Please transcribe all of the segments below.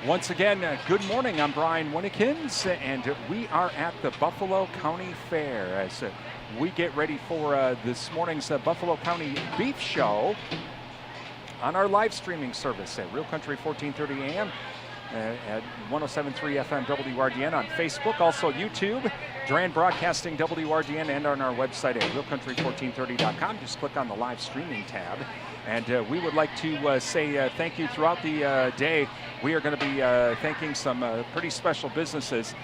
Once again, good morning. I'm Brian Winnekins, and we are at the Buffalo County Fair as we get ready for this morning's Buffalo County Beef Show on our live streaming service at Real Country 1430 AM at 107.3 FM WRDN on Facebook, also YouTube, Duran Broadcasting WRDN, and on our website at realcountry1430.com. Just click on the live streaming tab. And we would like to say thank you throughout the day. We are going to be thanking some pretty special businesses.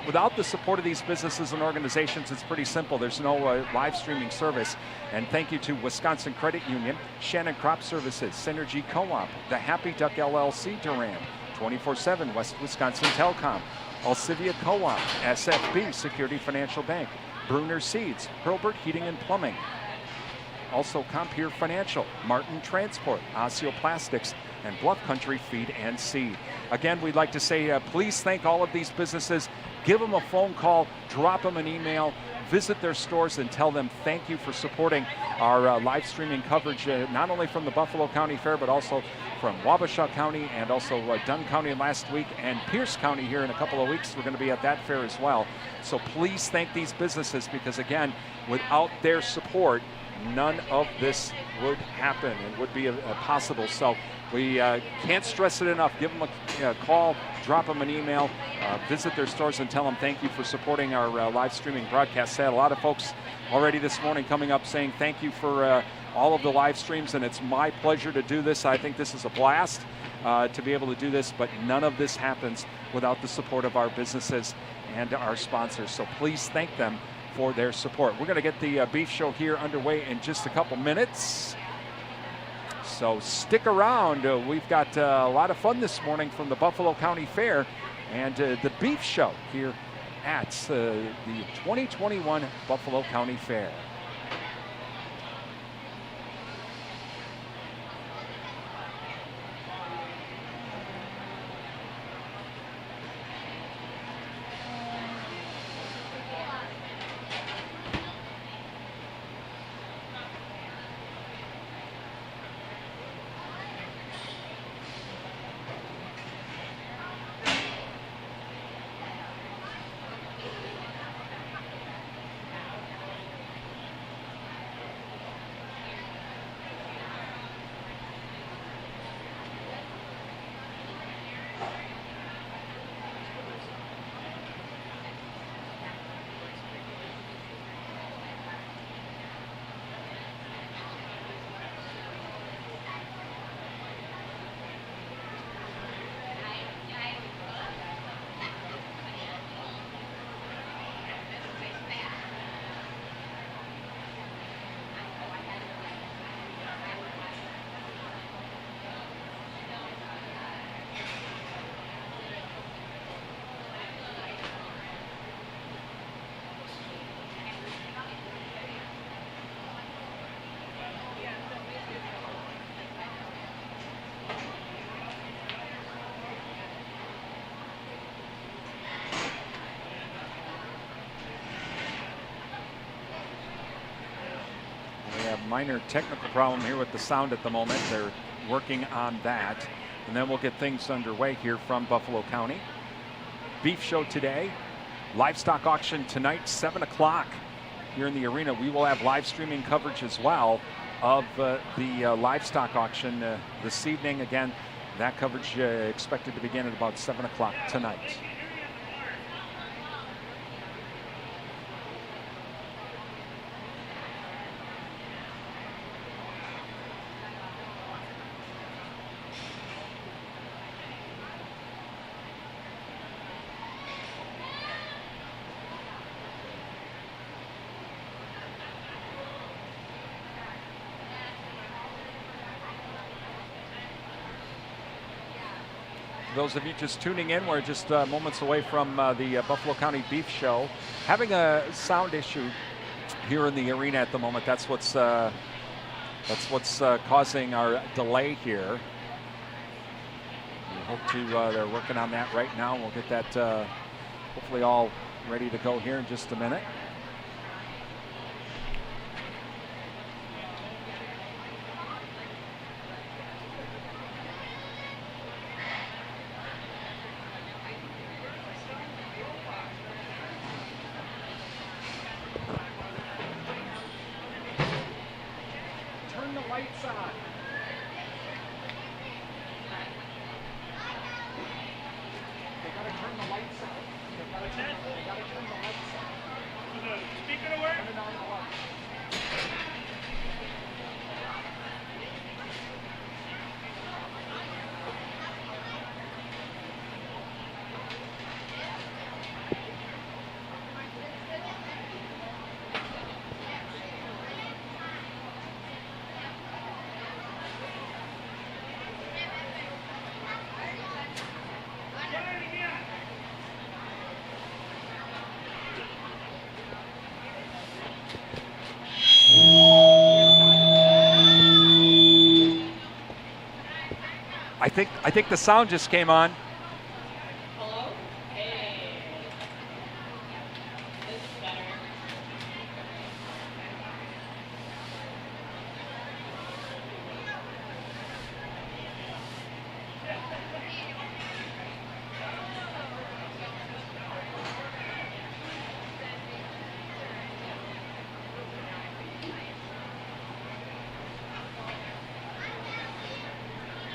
Without the support of these businesses and organizations, it's pretty simple. There's no live streaming service. And thank you to Wisconsin Credit Union, Shannon Crop Services, Synergy Co-op, the Happy Duck LLC Duran, 24/7 West Wisconsin Telecom, Alcivia Co-op, SFB Security Financial Bank, Bruner Seeds, Hurlburt Heating and Plumbing, also Compeer Financial, Martin Transport, Osseo Plastics, and Bluff Country Feed and Seed. Again, we'd like to say please thank all of these businesses. Give them a phone call, drop them an email, visit their stores and tell them thank you for supporting our live streaming coverage, not only from the Buffalo County Fair, but also from Wabasha County and also Dunn County last week and Pierce County here in a couple of weeks. We're going to be at that fair as well. So please thank these businesses because, again, without their support, none of this would happen and would be possible. So we can't stress it enough. Give them a call, drop them an email, visit their stores and tell them thank you for supporting our live streaming broadcast. I had a lot of folks already this morning coming up saying thank you for all of the live streams, and it's my pleasure to do this. I think this is a blast to be able to do this, but none of this happens without the support of our businesses and our sponsors. So please thank them for their support. We're going to get the beef show here underway in just a couple minutes. So stick around. We've got a lot of fun this morning from the Buffalo County Fair and the beef show here at the 2021 Buffalo County Fair. Minor technical problem here with the sound at the moment. They're working on that. And then we'll get things underway here from Buffalo County. Beef show today. Livestock auction tonight, 7 o'clock here in the arena. We will have live streaming coverage as well of the livestock auction this evening. Again, that coverage expected to begin at about 7 o'clock tonight. Those of you just tuning in, we're just moments away from the Buffalo County Beef Show. Having a sound issue here in the arena at the moment. That's what's causing our delay here. We hope to, they're working on that right now. We'll get that hopefully all ready to go here in just a minute. I think the sound just came on. Hello? Hey. This is better.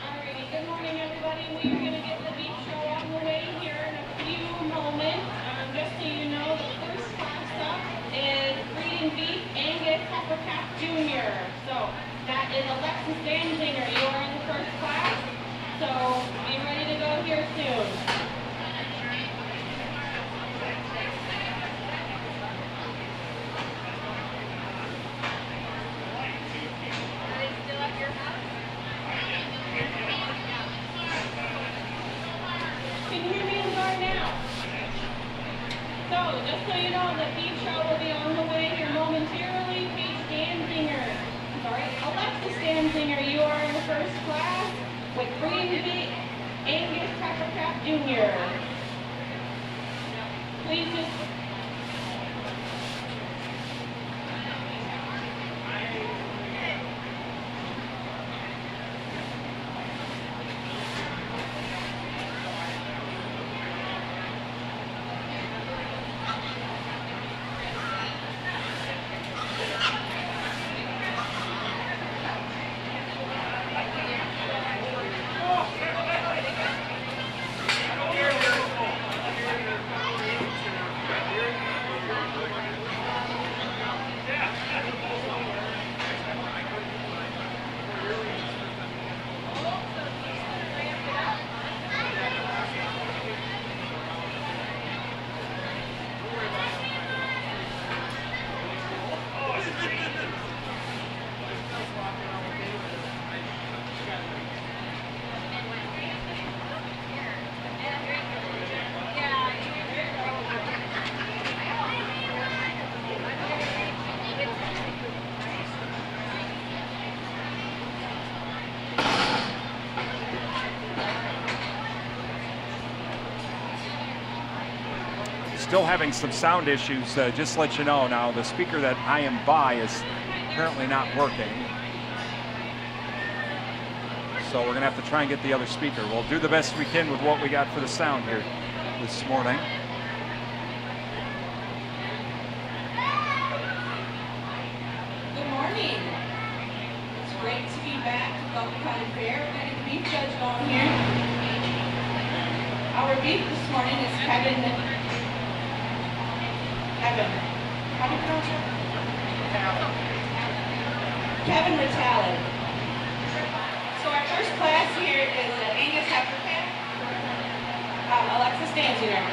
Alrighty, good morning everybody. We are going to get the beach show on the way here in a few moments. Just so you know, the first class up is Breeding Beef Angus Calf Jr. So that is Alexis Danzinger. You are in the first class. So be ready to go here soon. Can you hear me in the car now? So, just so you know, the beef show will be on the way here momentarily. Paige Danzinger, Alexis Danzinger, you are in the first class with Breeding Beef Angus Calf Jr. Please just... Still having some sound issues, just to let you know now. The speaker that I am by is apparently not working. So we're gonna have to try and get the other speaker. We'll do the best we can with what we got for the sound here this morning. Good morning. It's great to be back at Buffalo County Fair. We're getting the beef judge going here. Our beef this morning is Kevin. How do you pronounce it? Kevin Natalie. So our first class here is Angus Heifer Calf. Alexis Danzinger.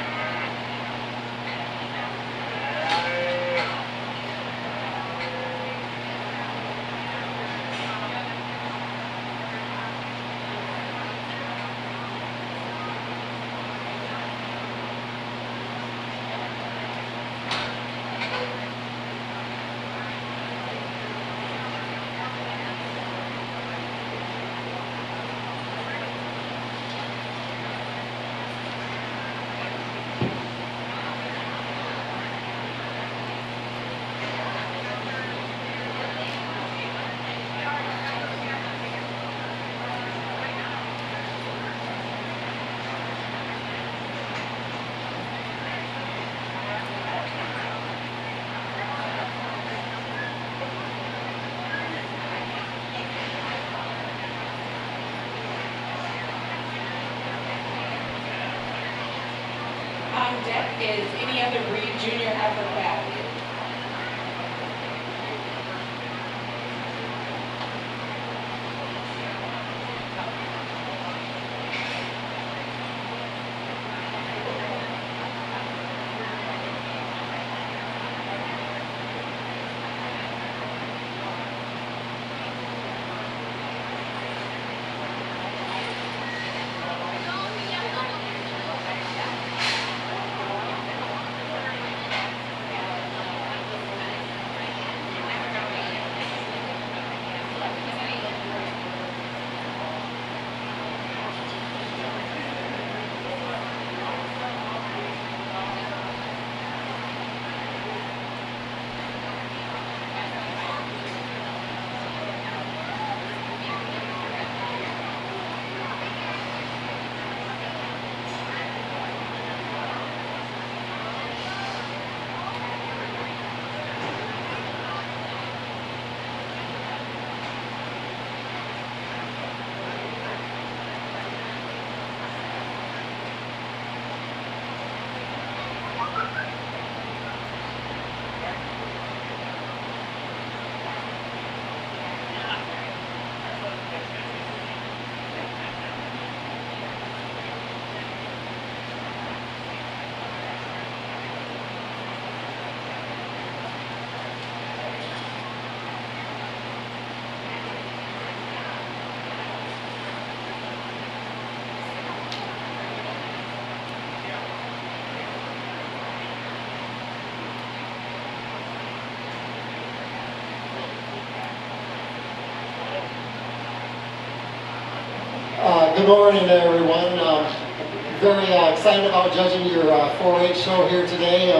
On deck is Any Other Breed Junior Heifer Calf. Good morning, everyone. Very excited about judging your 4-H show here today.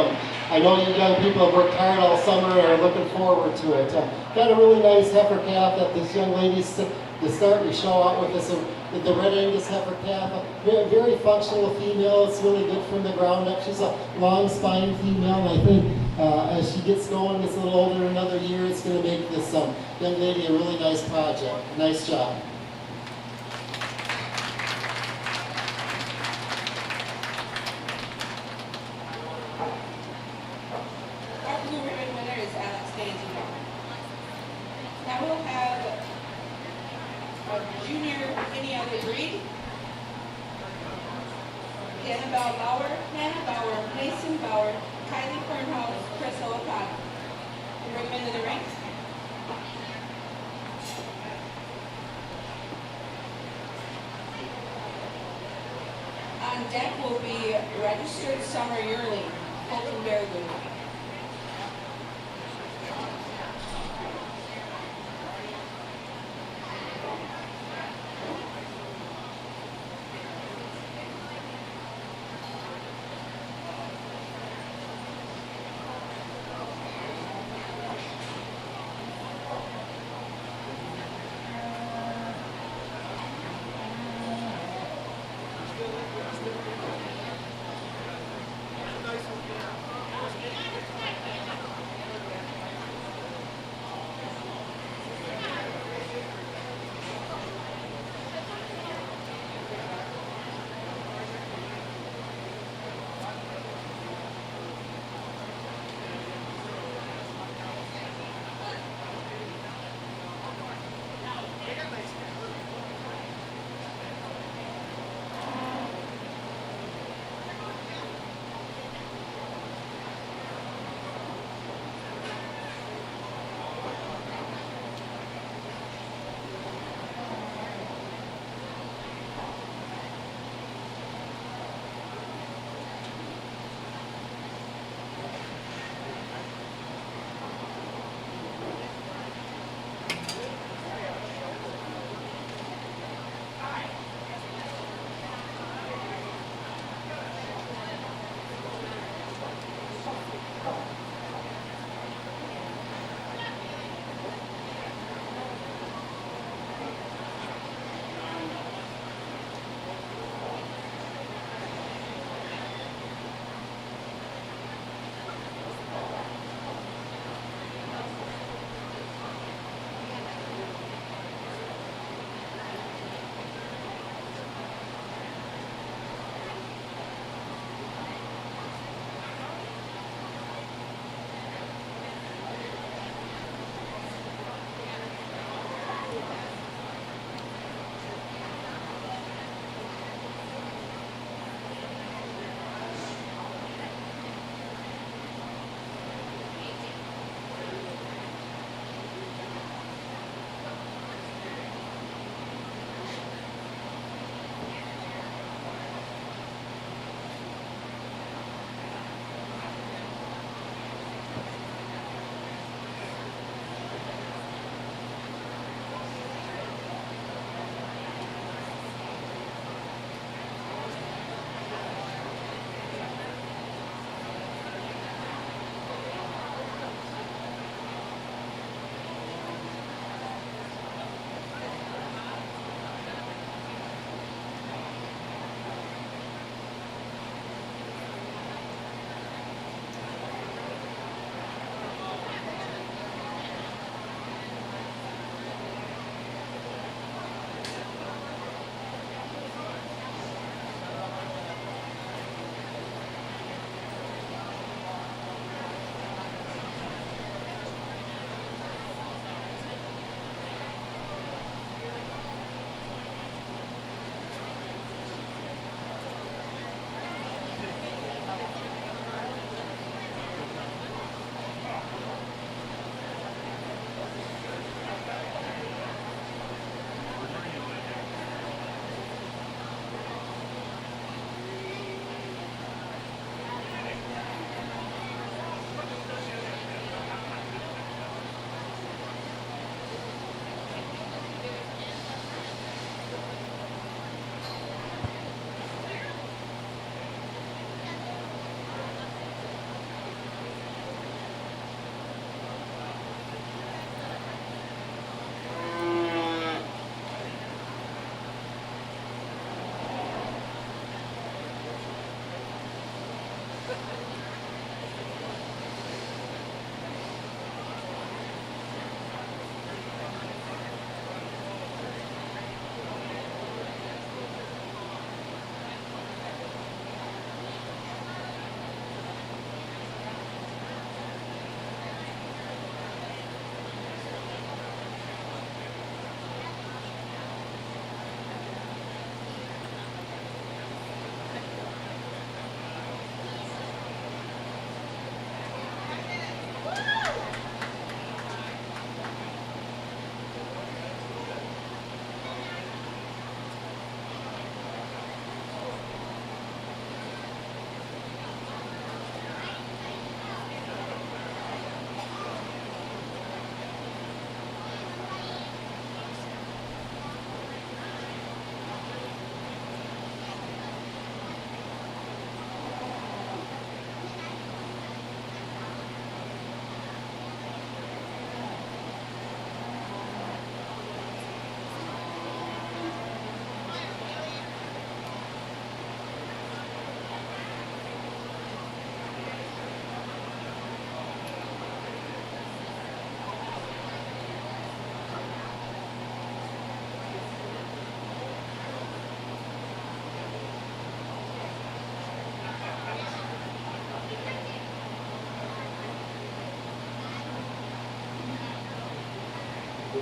I know you young people have worked hard all summer and are looking forward to it. Got a really nice heifer calf that this young lady to start your show out with us. The red Angus heifer calf, a very functional female. It's really good from the ground up. She's a long spine female, and I think as she gets going, gets a little older, another year, it's going to make this young lady a really nice project. Nice job. Now we'll have a junior Any Other Breed. Annabelle Bauer, Hannah Bauer, Mason Bauer, Kylie Fernhouse, Chris Olacott. Bring them into the ring. On deck will be registered summer yearling, Colton Bergman.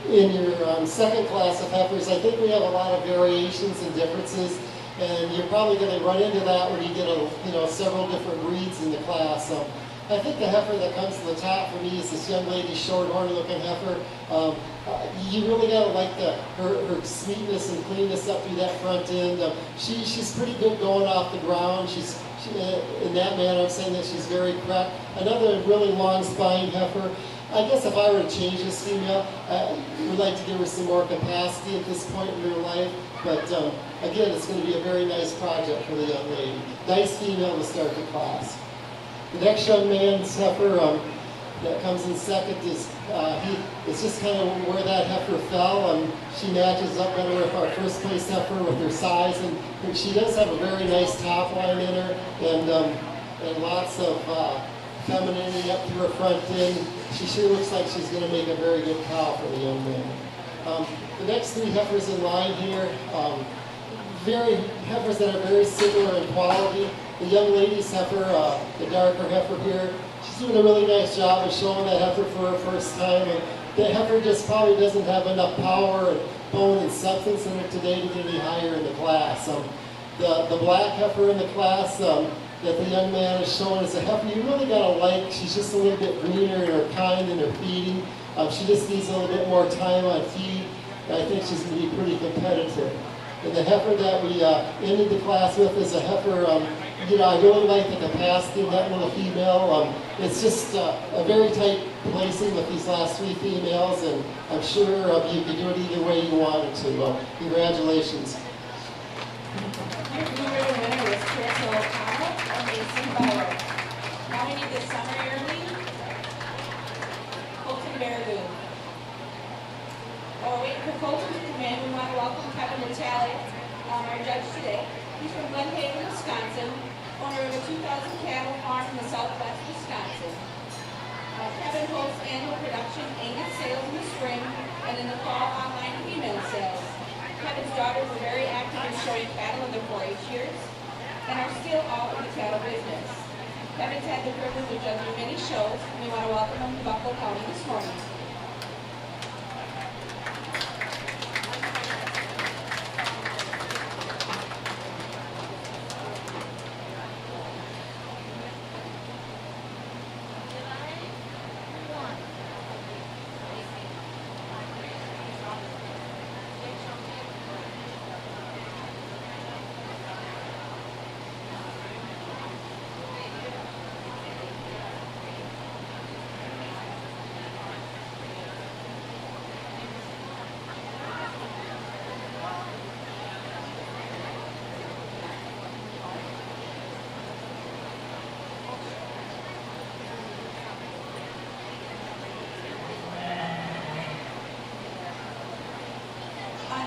In your second class of heifers, I think we have a lot of variations and differences, and you're probably going to run into that when you get several different breeds in the class. I think the heifer that comes to the top for me is this young lady, short-horn looking heifer. You really got to like her sweetness and cleanness up through that front end. She's pretty good going off the ground. In that manner, I'm saying that she's very correct. Another really long spine heifer. I guess if I were to change this female, I would like to give her some more capacity at this point in her life. But again, it's going to be a very nice project for the young lady. Nice female to start the class. The next young man's heifer that comes in second is it's just kind of where that heifer fell. She matches up better with our first place heifer with her size, and she does have a very nice top line in her, and lots of femininity up through her front end. She sure looks like she's going to make a very good cow for the young man. The next three heifers in line here, heifers that are very similar in quality. The young lady's heifer, the darker heifer here, she's doing a really nice job of showing that heifer for her first time. And the heifer just probably doesn't have enough power and bone and substance in it today to get any higher in the class. The black heifer in the class that the young man is showing is a heifer you really got to like. She's just a little bit greener in her kind and her feeding. She just needs a little bit more time on feed, and I think she's going to be pretty competitive. And the heifer that we ended the class with is a heifer, I really like the capacity of that little female. It's just a very tight placing with these last three females, and I'm sure you can do it either way you wanted to. Congratulations. Now we need the summer yearling, Colton Baraboo. While we're waiting for Colton to come in, we want to welcome Kevin Natalie, our judge today. He's from Glen Haven, Wisconsin, owner of a 2,000 cattle farm in the southwest Wisconsin. Kevin hosts annual production Angus sales in the spring and in the fall online female sales. Kevin's daughters are very active in showing cattle in their 4-H years and are still all in the cattle business. Kevin's had the privilege of judging many shows, and we want to welcome him to Buffalo County this morning.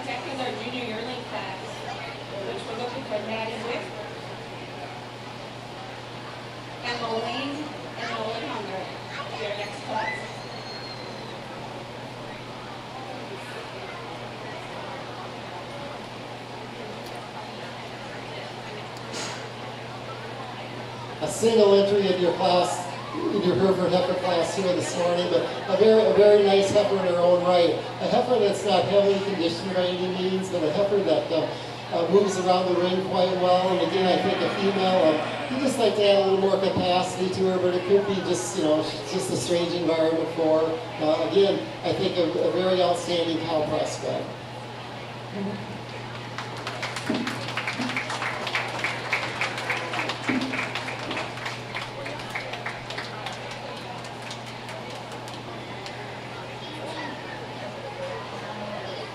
Tech is our junior yearling class, which we're looking for Natalie with. Emma Wayne, and Nolan Hunger. Their next class. A single entry in your class, in your Hereford heifer class here this morning, but a very nice heifer in her own right. A heifer that's not heavily conditioned by any means, but a heifer that moves around the ring quite well. And again, I think a female, you just like to add a little more capacity to her, but it could be just, just a strange environment for her. Again, I think a very outstanding cow prospect.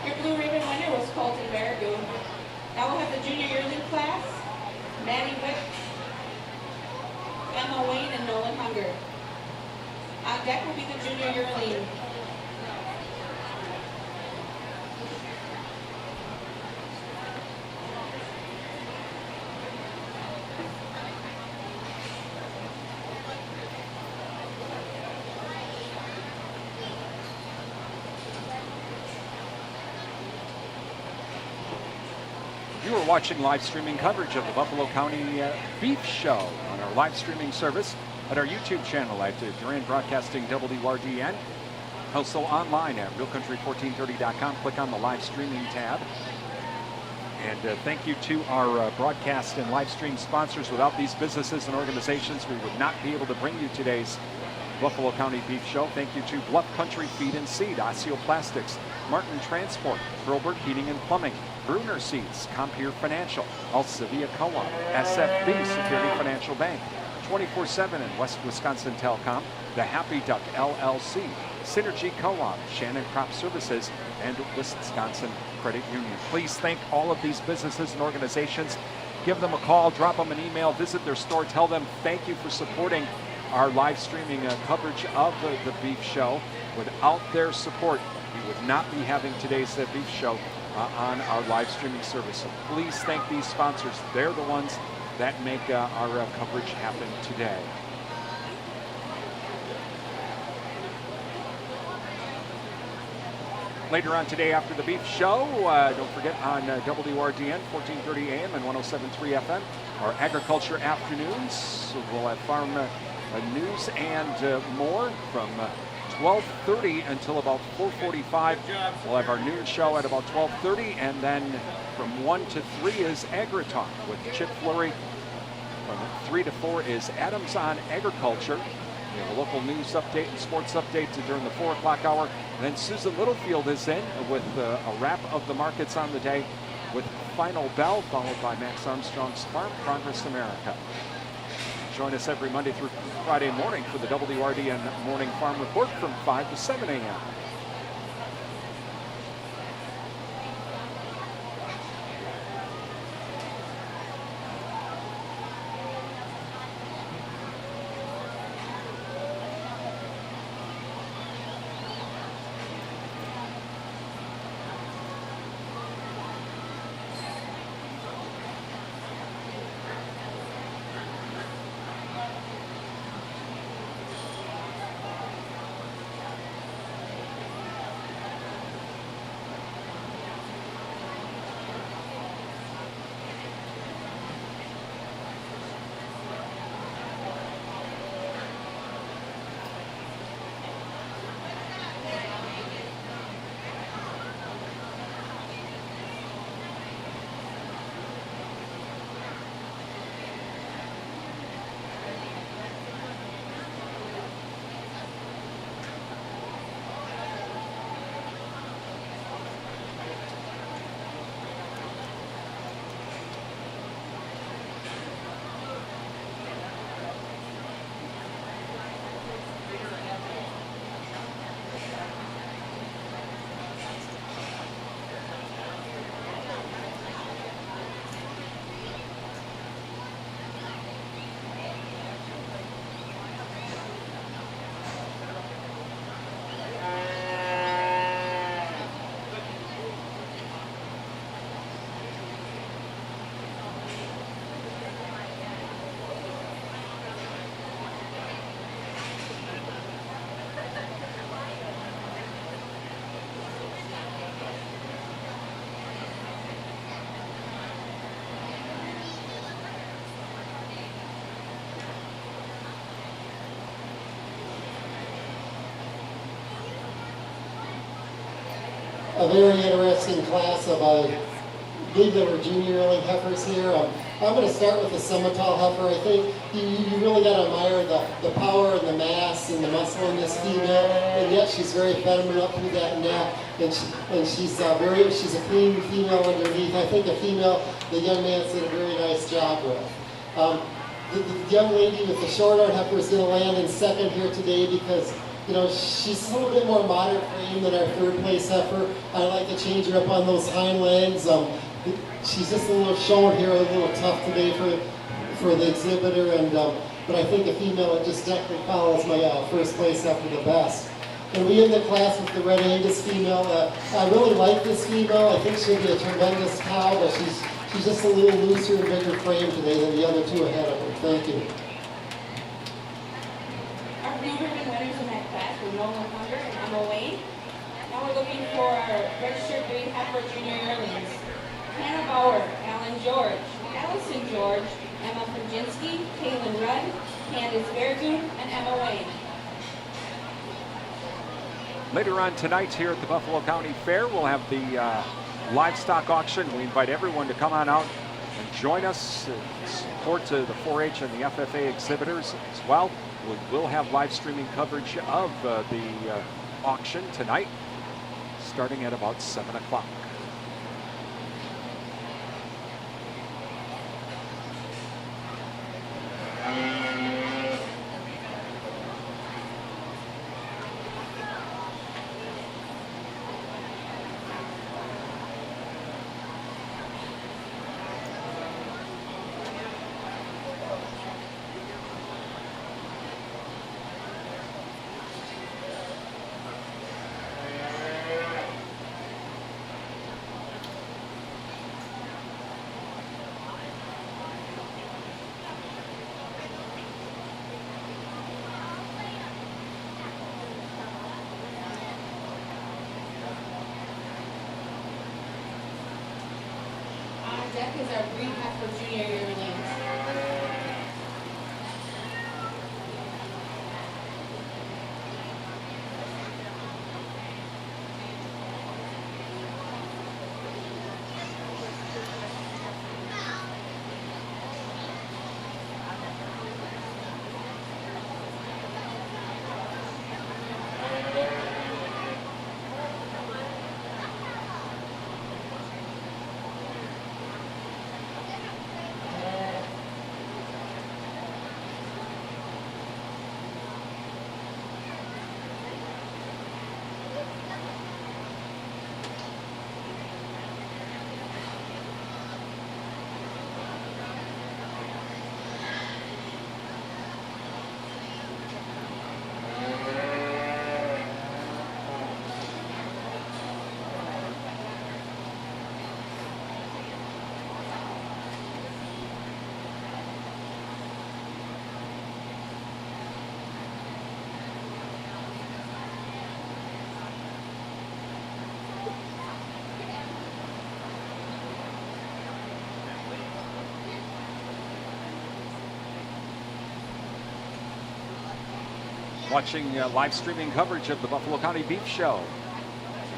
Your blue ribbon winner was Colton Baraboo. Now we'll have the junior yearling class, Maddie Wick, Emma Wayne, and Nolan Hunger. On deck will be the junior yearling. You are watching live streaming coverage of the Buffalo County Beef Show on our live streaming service at our YouTube channel at Durand Broadcasting WRDN. Also online at realcountry1430.com. Click on the live streaming tab. And thank you to our broadcast and live stream sponsors. Without these businesses and organizations, we would not be able to bring you today's Buffalo County Beef Show. Thank you to Bluff Country Feed and Seed, Osseo Plastics, Martin Transport, Hurlburt Heating and Plumbing, Bruner Seeds, Compeer Financial, Alcivia Co-op, SFB Security Financial Bank, 24/7 and West Wisconsin Telecom, the Happy Duck LLC, Synergy Co-op, Shannon Crop Services, and Wisconsin Credit Union. Please thank all of these businesses and organizations. Give them a call, drop them an email, visit their store, tell them thank you for supporting our live streaming coverage of the Beef Show. Without their support, we would not be having today's Beef Show on our live streaming service. So please thank these sponsors. They're the ones that make our coverage happen today. Later on today after the Beef Show, don't forget on WRDN 1430 AM and 107.3 FM, our agriculture afternoons. We'll have farm news and more from 12:30 until about 4:45. We'll have our noon show at about 12:30, and then from 1 to 3 is Agri Talk with Chip Fleury. From 3 to 4 is Adams on Agriculture. We have a local news update and sports update during the 4 o'clock hour. And then Susan Littlefield is in with a wrap of the markets on the day with Final Bell, followed by Max Armstrong's Farm Progress America. Join us every Monday through Friday morning for the WRDN Morning Farm Report from 5 to 7 a.m. a very interesting class of, I believe there were junior yearling heifers here. I'm going to start with the Simmental heifer. I think you really got to admire the power and the mass and the muscle in this female, and yet she's very feminine up through that neck, and she's a clean female underneath. I think a female the young man's did a very nice job with. The young lady with the short arm heifer is going to land in second here today because, you know, she's a little bit more moderate frame than our third place heifer. I like to change her up on those hind legs. She's just a little shown here, a little tough today for the exhibitor, and but I think a female that just definitely follows my first place after the best. And we end the class with the red Indus Female. I really like this female. I think she'll be a tremendous cow, but she's just a little looser and bigger frame today than the other two ahead of her. Thank you. Our blue ribbon winners in that class were Nolan Hunger and Emma Wayne. Now we're looking for our registered green heifer junior yearlings. Hannah Bauer, Alan George, Allison George, Emma Fajinski, Kaylin Rudd, Candace Vergoon, and Emma Wayne. Later on tonight here at the Buffalo County Fair, we'll have the livestock auction. We invite everyone to come on out and join us, support the 4-H and the FFA exhibitors as well. We will have live streaming coverage of the auction tonight, starting at about 7 o'clock. Deck is our green heifer junior yearlings. Watching live streaming coverage of the Buffalo County Beef Show.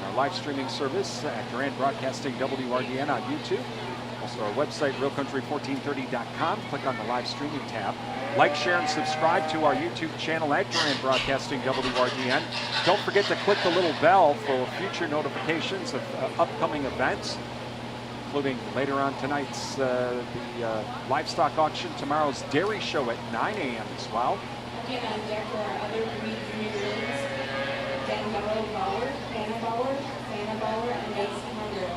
Our live streaming service at Durant Broadcasting WRDN on YouTube. Also our website, realcountry1430.com. Click on the live streaming tab. Like, share, and subscribe to our YouTube channel at Durant Broadcasting WRDN. Don't forget to click the little bell for future notifications of upcoming events, including later on tonight's the livestock auction, tomorrow's dairy show at 9 a.m. as well. Again, on deck are our other green junior yearlings. Danielle Bauer, Hannah Bauer, and Mason Hunger.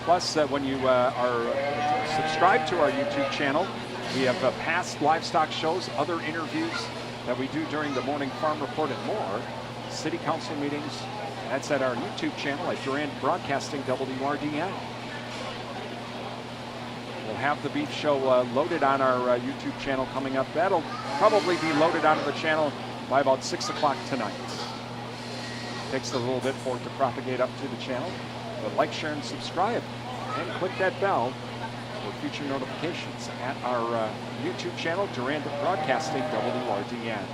Plus, when you are subscribed to our YouTube channel, we have past livestock shows, other interviews that we do during the morning farm report and more. City council meetings, that's at our YouTube channel at Durant Broadcasting WRDN. We'll have the beef show loaded on our YouTube channel coming up. That'll probably be loaded onto the channel by about 6 o'clock tonight. Takes a little bit for it to propagate up to the channel, but like, share, and subscribe, and click that bell for future notifications at our YouTube channel, Durant Broadcasting WRDN.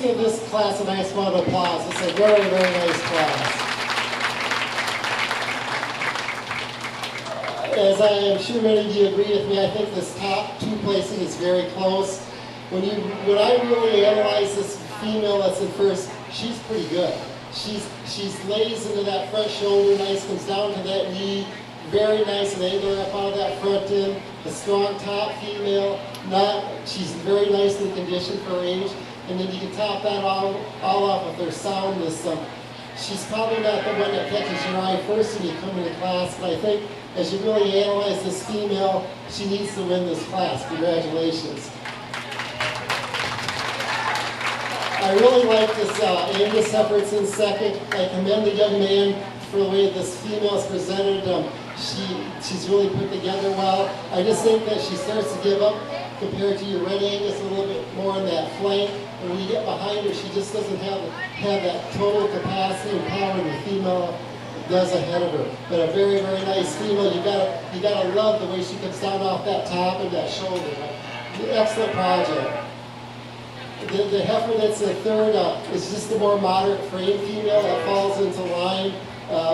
Let's give this class a nice round of applause. It's a very, very nice class. As I am sure many of you agree with me, I think this top two placing is very close. When I really analyze this female that's in first, she's pretty good. She's lays into that front shoulder nice, comes down to that knee, very nice and angular up out of that front end. A strong top female, she's very nicely conditioned for her age. And then you can top that all off with her soundness. She's probably not the one that catches your eye first when you come into class, but I think as you really analyze this female, she needs to win this class. Congratulations. I really like this Indus efforts in second. I commend the young man for the way this female is presented. She's really put together well. I just think that she starts to give up compared to your Red Angus a little bit more on that flank. And when you get behind her, she just doesn't have that total capacity and power the female does ahead of her. But a very, very nice female. You gotta love the way she comes down off that top and that shoulder. Excellent project. The heifer that's in third is just a more moderate frame female that falls into line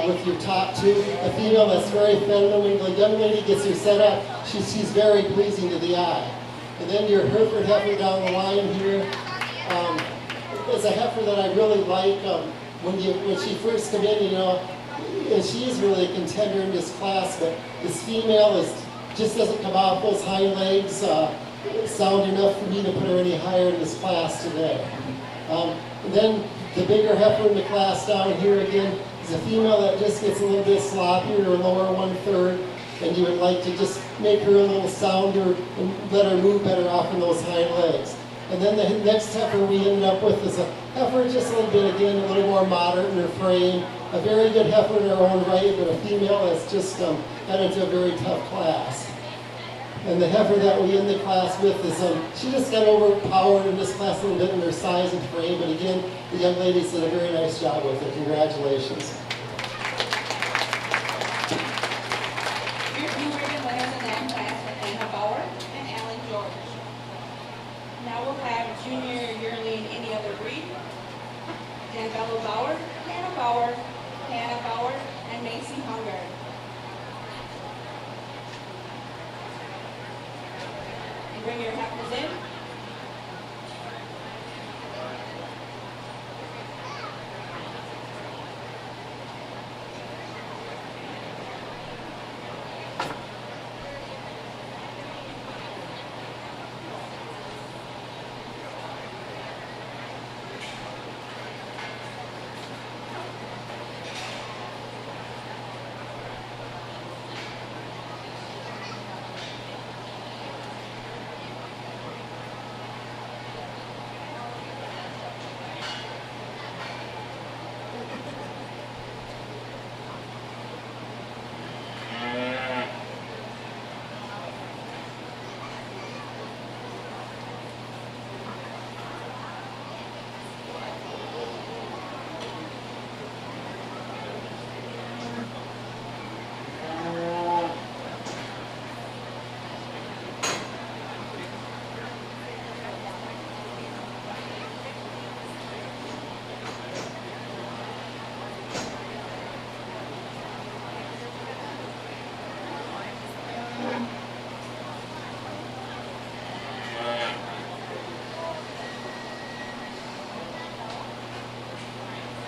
with your top two. A female that's very feminine. When the young lady gets her set up, she's very pleasing to the eye. And then your Hereford heifer down the line here is a heifer that I really like. When she first came in, and she is really a contender in this class, but this female just doesn't come off those hind legs sound enough for me to put her any higher in this class today. And then the bigger heifer in the class down here again is a female that just gets a little bit sloppier or lower 1/3, and you would like to just make her a little sounder and let her move better off in those hind legs. And then the next heifer we ended up with is a heifer just a little bit, again, a little more moderate in her frame. A very good heifer in her own right, but a female that's just got into a very tough class. And the heifer that we end the class with is, she just got overpowered in this class a little bit in her size and frame, but again, the young ladies did a very nice job with it. Congratulations. Your two rated winners in that class are Anna Bauer and Alan George. Now we'll have junior yearling any other breed. Danbello Bauer, Hannah Bauer, and Macy Hungard. And bring your heifers in.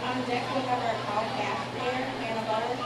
On deck we have our cow calf player, Hannah Bauer.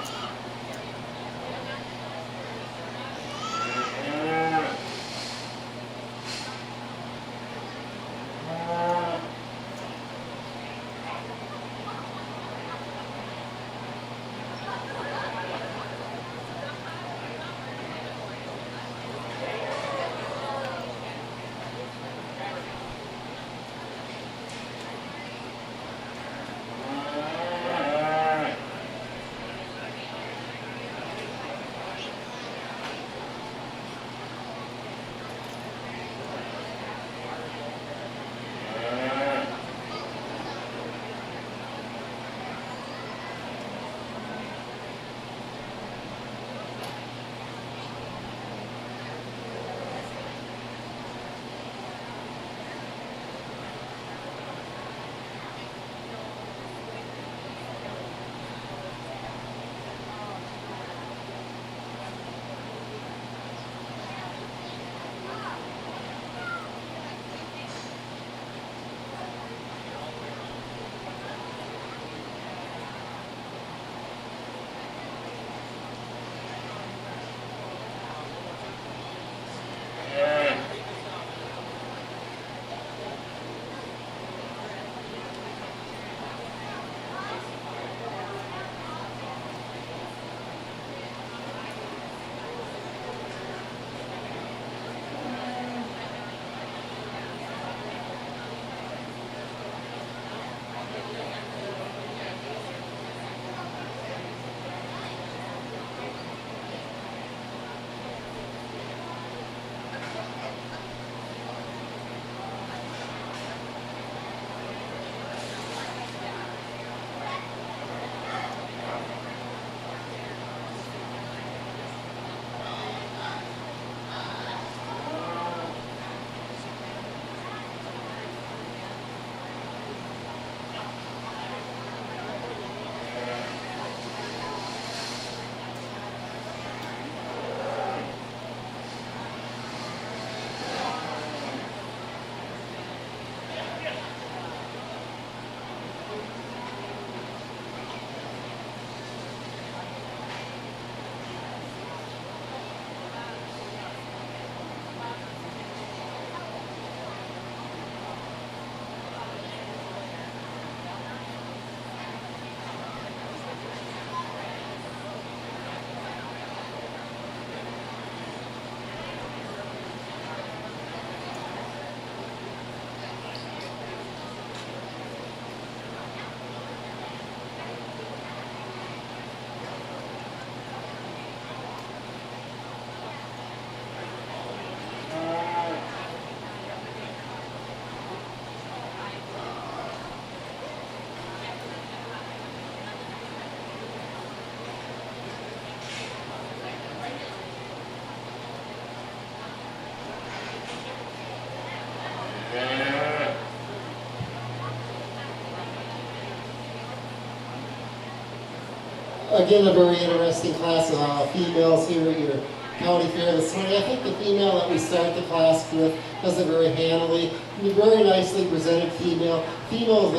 again, a very interesting class of females here at your county fair this morning. I think the female that we start the class with does it very handily. Very nicely presented female. Female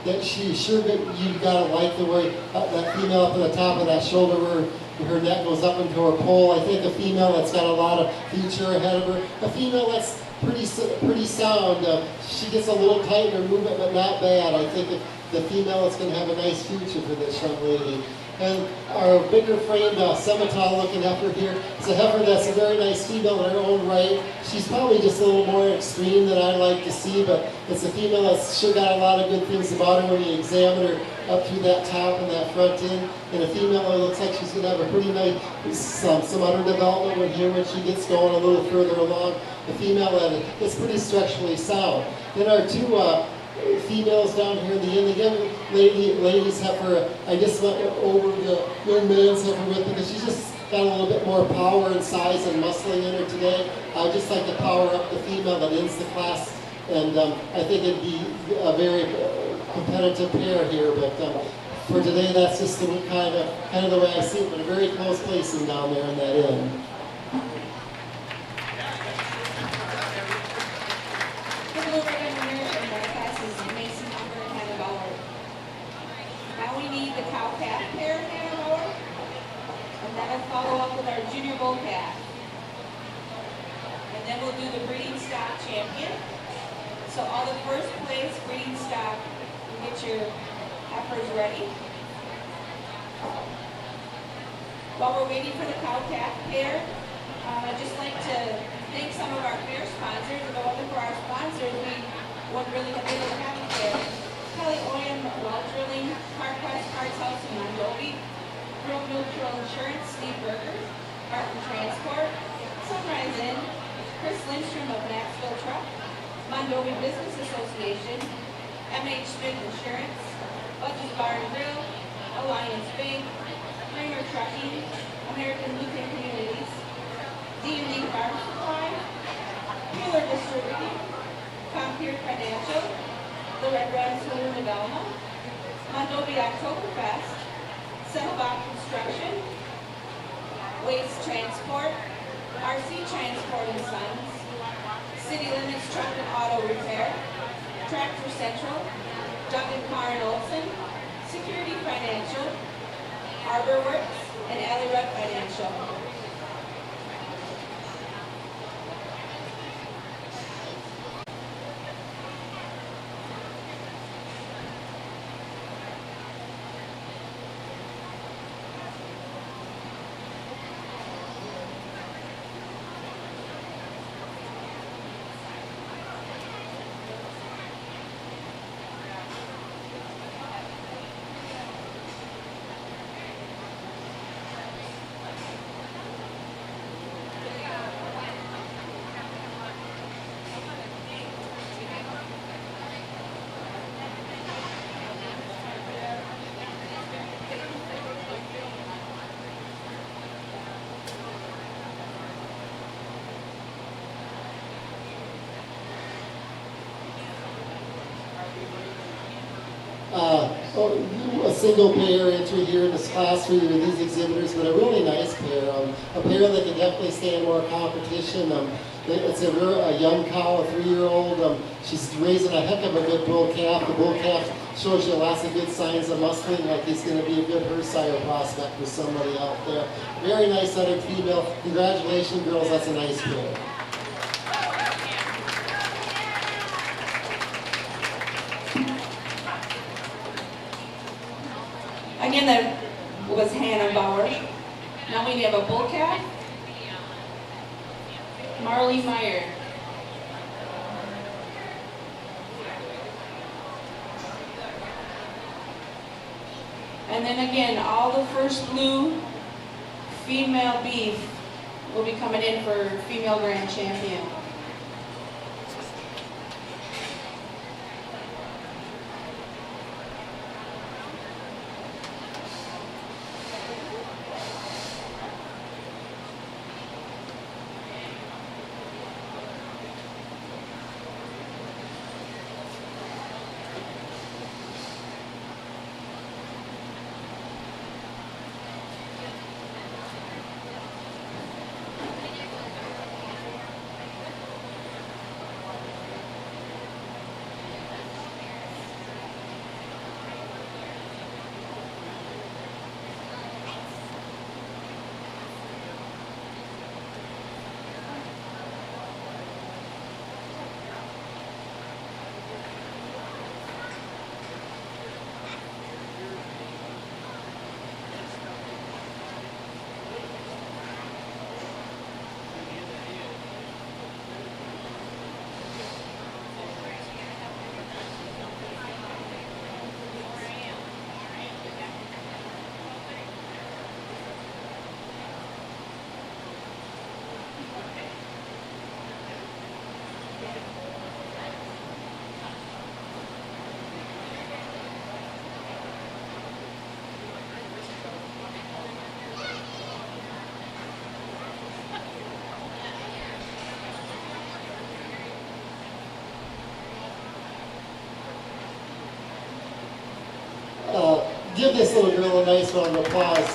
that she sure that you gotta like the way that female up at the top of that shoulder where her neck goes up into her pole. I think a female that's got a lot of future ahead of her. A female that's pretty sound. She gets a little tight in her movement, but not bad. I think if the female is going to have a nice future for this young lady. And our bigger framed Semitol looking heifer here is a heifer that's a very nice female in her own right. She's probably just a little more extreme than I'd like to see, but it's a female that's sure got a lot of good things about her when you examine her up through that top and that front end. And a female that looks like she's going to have a pretty nice, some underdevelopment when she gets going a little further along. A female that is pretty structurally sound. Then our two females down here in the end, again, ladies heifer, I just went over the young man's heifer with because she's just got a little bit more power and size and muscling in her today. I would just like to power up the female that ends the class, and I think it'd be a very competitive pair here, but for today, that's just the kind of the way I see it, but a very close placing down there in that end. Follow up with our junior bull calf. And then we'll do the breeding stock champion. So all the first place breeding stock, you get your heifers ready. While we're waiting for the cow calf pair, I'd just like to thank some of our fair sponsors. If it wasn't for our sponsors, we wouldn't really have been able to have a fair. Kelly Oyam, Well Drilling, CarQuest Parts House in Mondovi, Real Neutral Insurance, Steve Berger, Martin Transport, Sunrise Inn, Chris Lindstrom of Maxville Truck, Mondovi Business Association, MH Smith Insurance, Budge's Bar and Grill, Alliance Bank, Kramer Trucking, American Lutheran Communities, D&D Farm Supply, Mueller Distributing, Compeer Financial, the Red Run Saloon of Elma, Mondovi Oktoberfest, Settlebach Construction, Waste Transport, RC Transport and Sons, City Limits Truck and Auto Repair, Tractor Central, Doug and Karen Olson, Security Financial, Harbor Works, and Alley Rudd Financial. A single pair entry here in this class for these exhibitors, but a really nice pair. A pair that can definitely stand more competition. It's a young cow, a 3-year-old. She's raising a heck of a good bull calf. The bull calf shows you lots of good signs of muscling, like he's going to be a good her-sire prospect for somebody out there. Very nice other female. Congratulations, girls. That's a nice pair. Again, that was Hannah Bauer. Now we have a bull calf, Marley Meyer. And then again, all the first blue female beef will be coming in for female grand champion. Give this little girl a nice round of applause.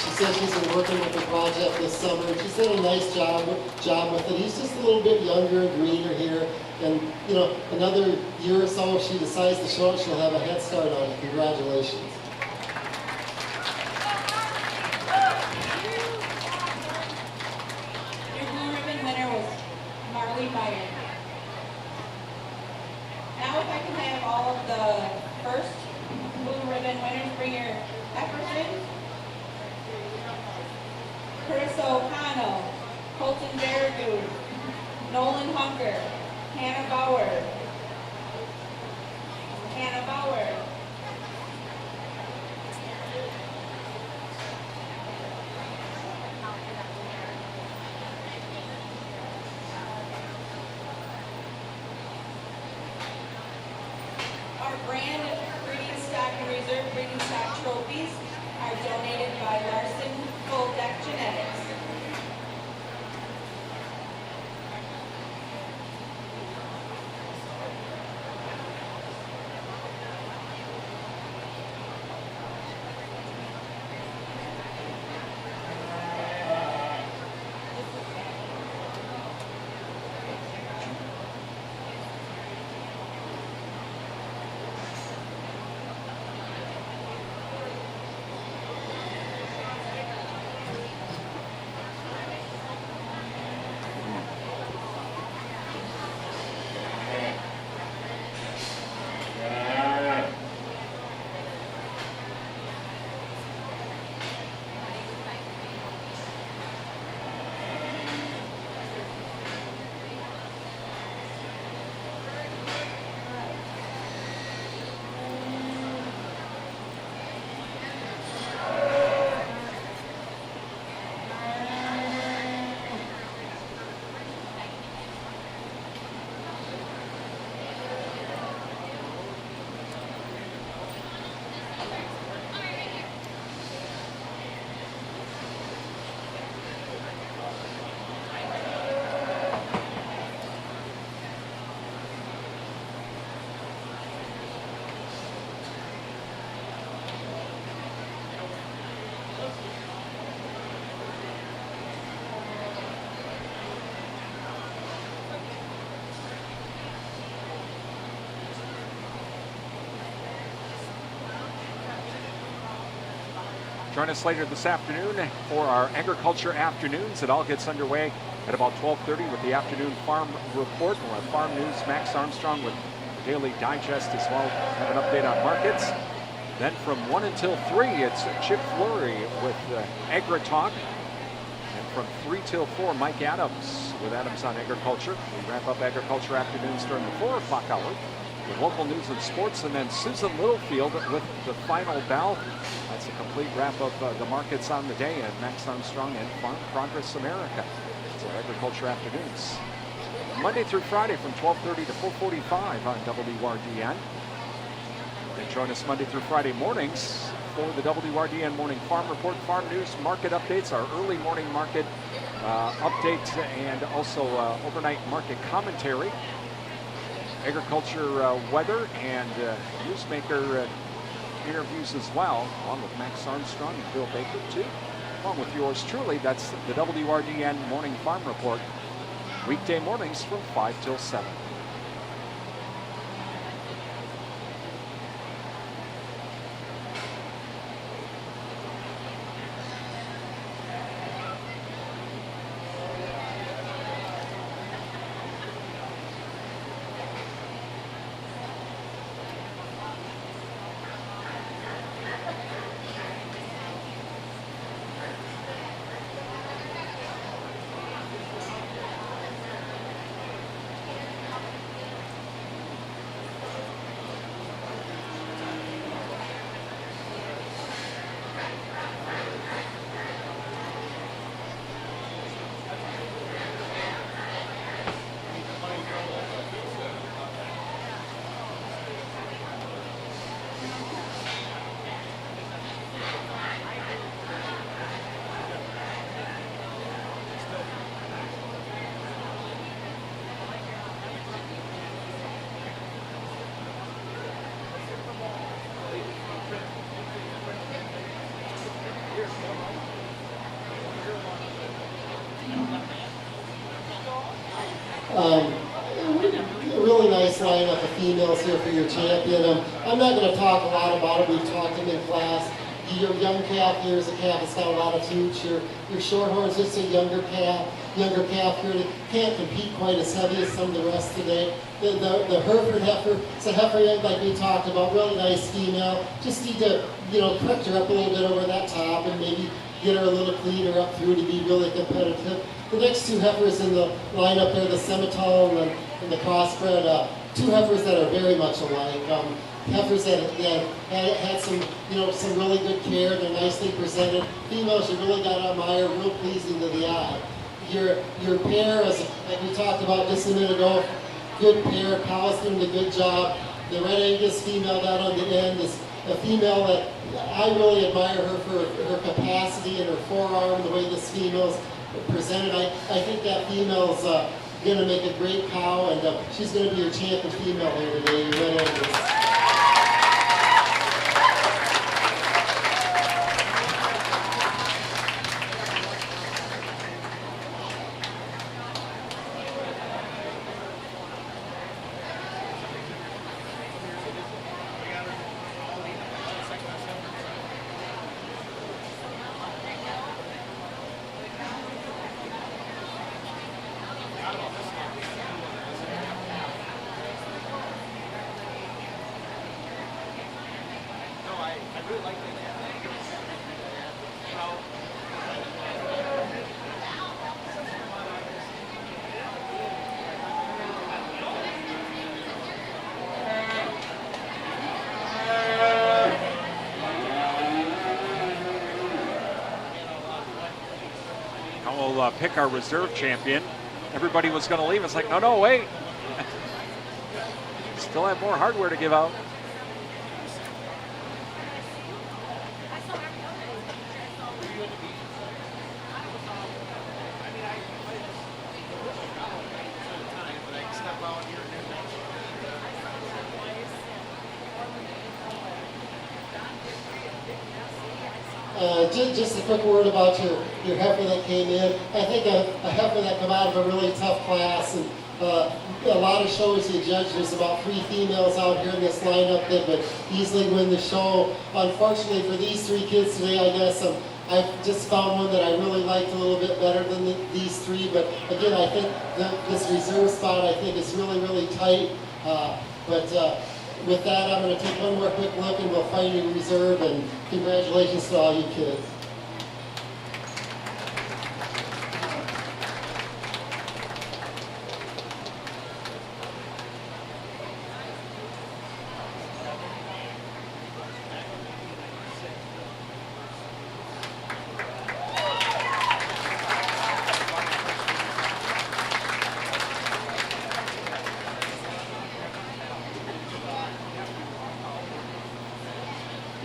She said she's been working with the project this summer. She's done a nice job with it. He's just a little bit younger and greener here. And, you know, another year or so, if she decides to show it, she'll have a head start on it. Congratulations. Your blue ribbon winner was Marley Meyer. Now if I can have all of the first blue ribbon winners bring your Epperson, Chris O'Connell, Colton Baragoo, Nolan Hunker, Hannah Bauer. Our brand breeding stock and reserve breeding stock trophies are donated by Larson Full Deck Genetics. Join us later this afternoon for our agriculture afternoons. It all gets underway at about 12:30 with the afternoon farm report. We'll have farm news, Max Armstrong with the daily digest as well. Have an update on markets. Then from 1 until 3, it's Chip Fleury with Agri Talk. And from 3 till 4, Mike Adams with Adams on Agriculture. We wrap up agriculture afternoons during the 4 o'clock hour with local news and sports, and then Susan Littlefield with the final bell. That's a complete wrap of the markets on the day, and Max Armstrong and Farm Progress America. So agriculture afternoons, Monday through Friday from 12:30 to 4:45 on WRDN. And join us Monday through Friday mornings for the WRDN Morning Farm Report, Farm News, Market Updates, our early morning market update, and also overnight market commentary. Agriculture weather and newsmaker interviews as well, along with Max Armstrong and Bill Baker too, along with yours truly. That's the WRDN Morning Farm Report, weekday mornings from 5 till 7. A really nice lineup of females here for your champion. I'm not going to talk a lot about it. We've talked them in class. Your young calf here is a calf that's got a lot of toots. Your shorthorn's just a younger calf here that can't compete quite as heavy as some of the rest today. The Hereford heifer, it's a heifer like we talked about, really nice female. Just need to, correct her up a little bit over that top and maybe get her a little cleaner up through to be really competitive. The next two heifers in the lineup there, the Semitole and the Crossbred, two heifers that are very much alike. Heifers that had some, some really good care. They're nicely presented. Females you really got to admire, real pleasing to the eye. Your pair, like we talked about just a minute ago, good pair. Powell's doing a good job. The Red Angus female down on the end is a female that I really admire her for her capacity and her forearm, the way this female's presented. I think that female's going to make a great cow, and she's going to be your champion female here today, your Red Angus. We'll pick our reserve champion. Everybody was going to leave. It's like, no, wait. Still have more hardware to give out. Just a quick word about your heifer that came in. I think a heifer that come out of a really tough class, and a lot of shows you judge. There's about 3 females out here in this lineup that would easily win the show. Unfortunately for these 3 kids today, I guess I just found one that I really liked a little bit better than these 3. But again, I think this reserve spot I think is really, really tight. With that, I'm going to take one more quick look and we'll find you reserve, and congratulations to all you kids.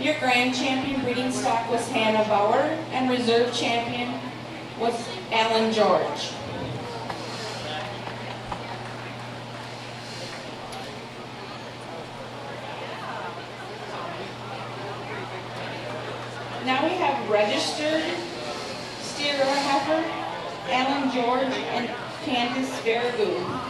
Your grand champion breeding stock was Hannah Bauer, and reserve champion was Alan George. Now we have registered steer heifer, Alan George and Candice Veragoo.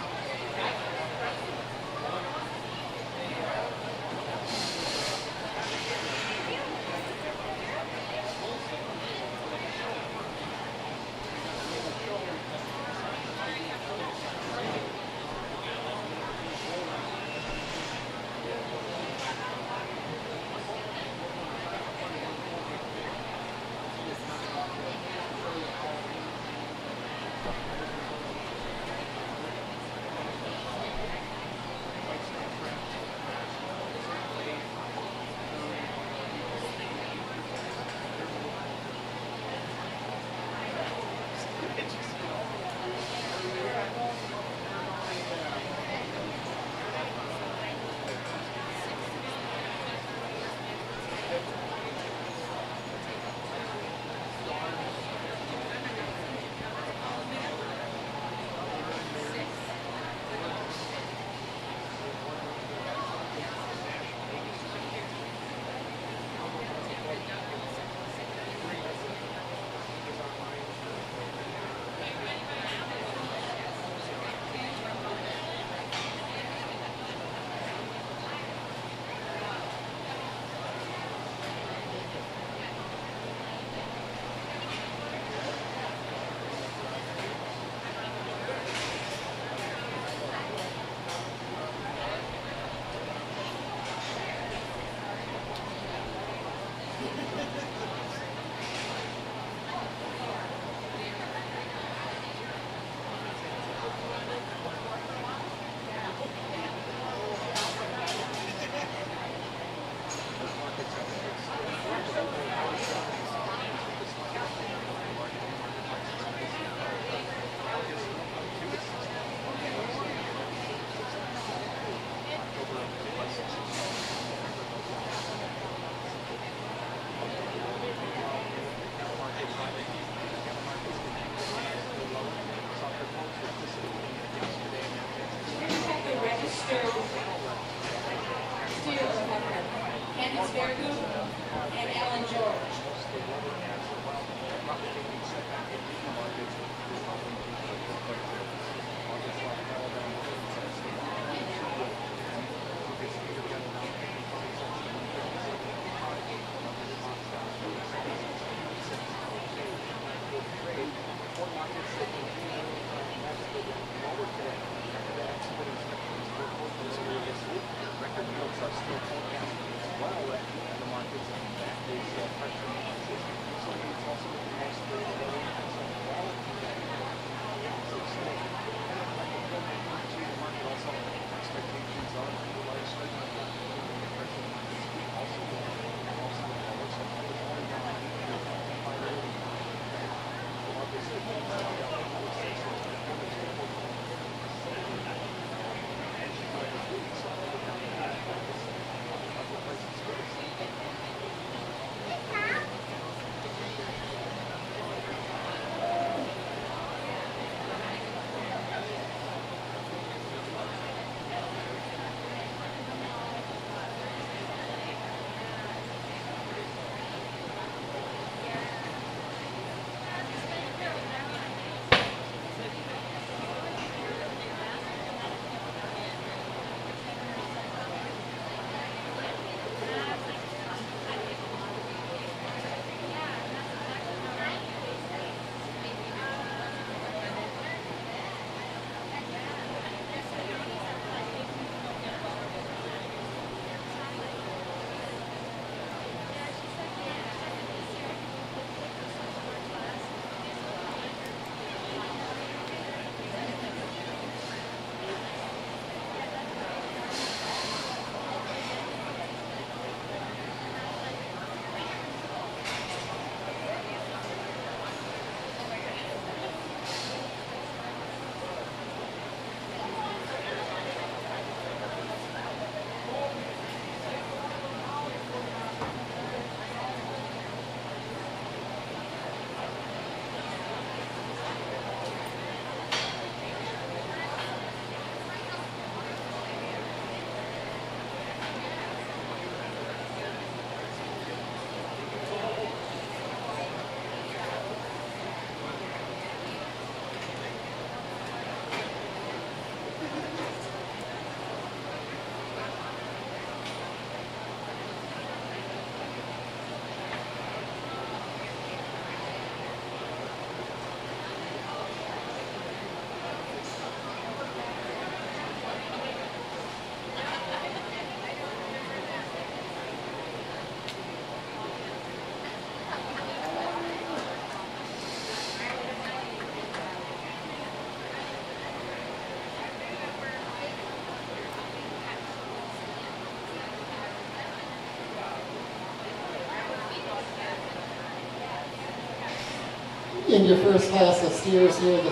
in your first class of steers here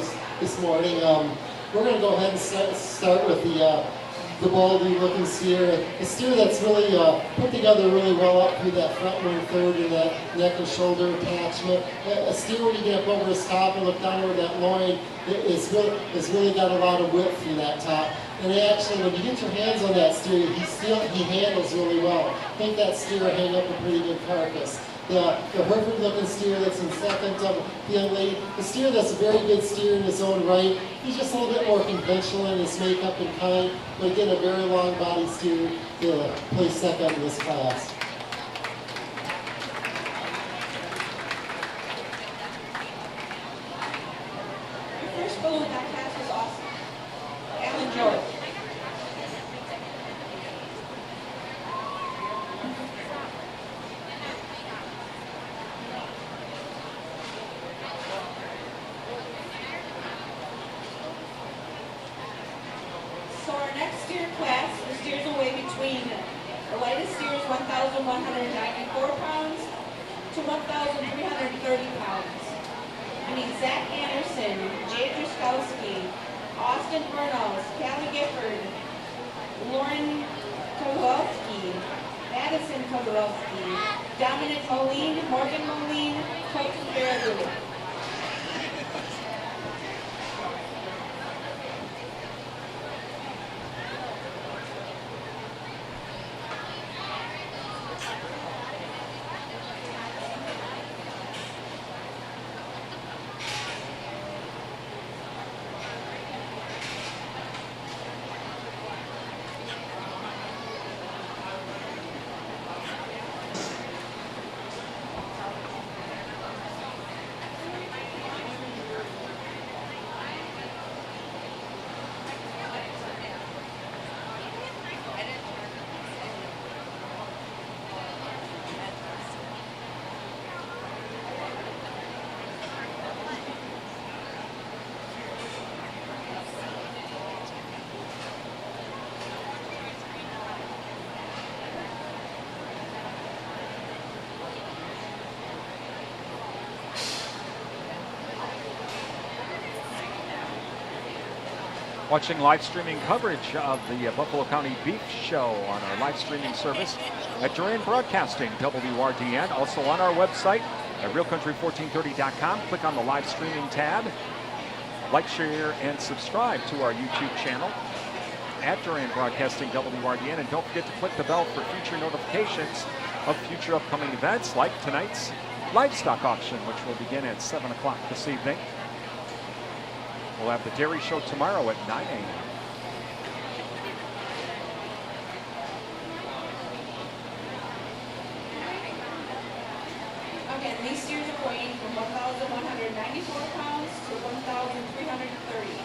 this morning. We're going to go ahead and start with the baldy looking steer. A steer that's really put together really well up through that front 1/3 and that neck and shoulder attachment. A steer when you get up over his top and look down over that loin is really got a lot of width through that top. And actually, when you get your hands on that steer, he handles really well. I think that steer will hang up a pretty good carcass. The Hereford looking steer that's in second, the young lady, the steer that's a very good steer in his own right. He's just a little bit more conventional in his makeup and kind, but again, a very long body steer to place second in this class. Your first bull in that class was awesome. Alan George. So our next steer class, the steers will weigh between the lightest steer is 1,194 pounds to 1,330 pounds. I need Zach Anderson, Jay Druskowski, Austin Burnals, Callie Gifford, Lauren Kozlowski, Madison Kozlowski, Dominic Moline, Morgan Moline, Colton Farragut. Watching live streaming coverage of the Buffalo County Beef Show on our live streaming service at Duran Broadcasting, WRDN. Also on our website at realcountry1430.com. Click on the live streaming tab. Like, share, and subscribe to our YouTube channel at Duran Broadcasting, WRDN. And don't forget to click the bell for future notifications of future upcoming events like tonight's livestock auction, which will begin at 7 o'clock this evening. We'll have the dairy show tomorrow at 9 a.m. Again, these steers are weighing from 1,194 pounds to 1,330.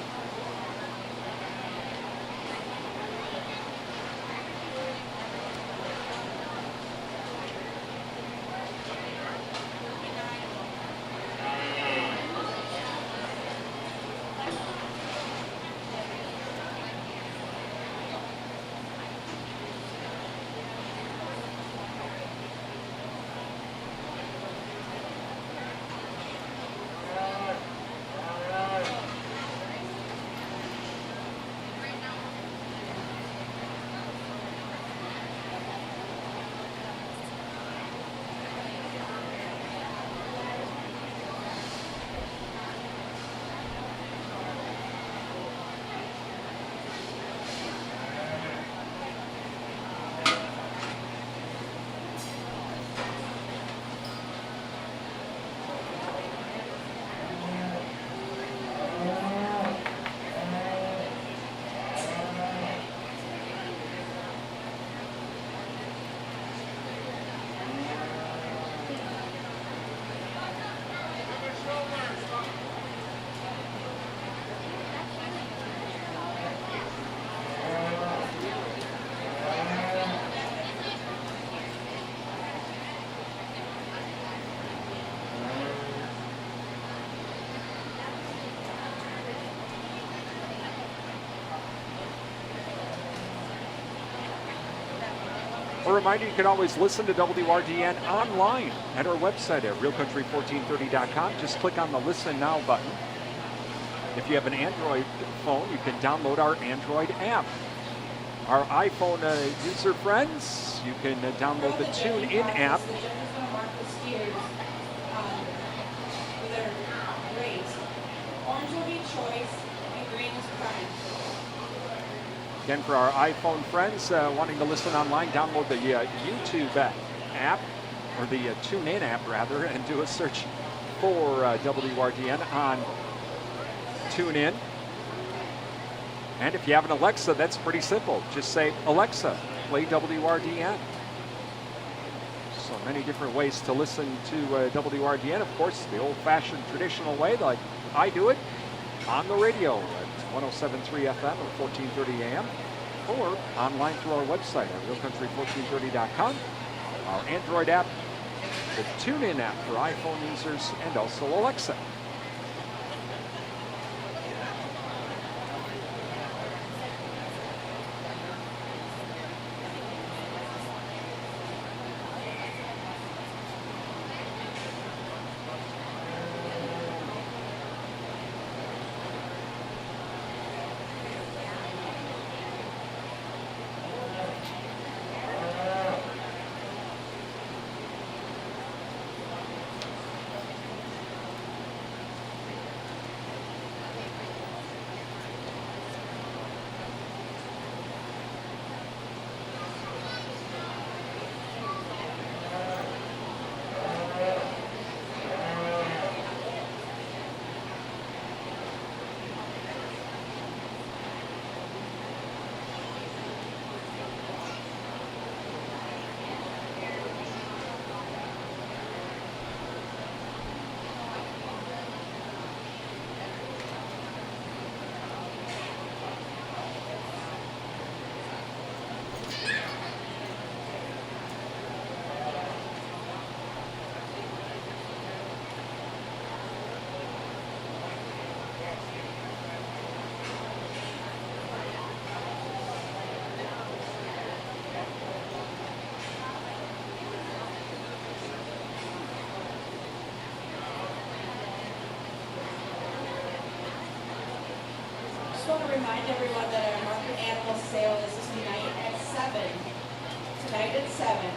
reminder, you can always listen to WRDN online at our website at realcountry1430.com. Just click on the Listen Now button. If you have an Android phone, you can download our Android app. Our iPhone user friends, you can download the TuneIn app. The judges are going to mark the steers with their grades. Orange will be choice, and green is prime. Again, for our iPhone friends wanting to listen online, download the YouTube app, or the TuneIn app rather, and do a search for WRDN on TuneIn. And if you have an Alexa, that's pretty simple. Just say, Alexa, play WRDN. So many different ways to listen to WRDN. Of course, the old-fashioned traditional way, like I do it, on the radio at 107.3 FM or 1430 AM, or online through our website at realcountry1430.com, our Android app, the TuneIn app for iPhone users, and also Alexa. Just want to remind everyone that our market animal sale is tonight at 7. Tonight at 7.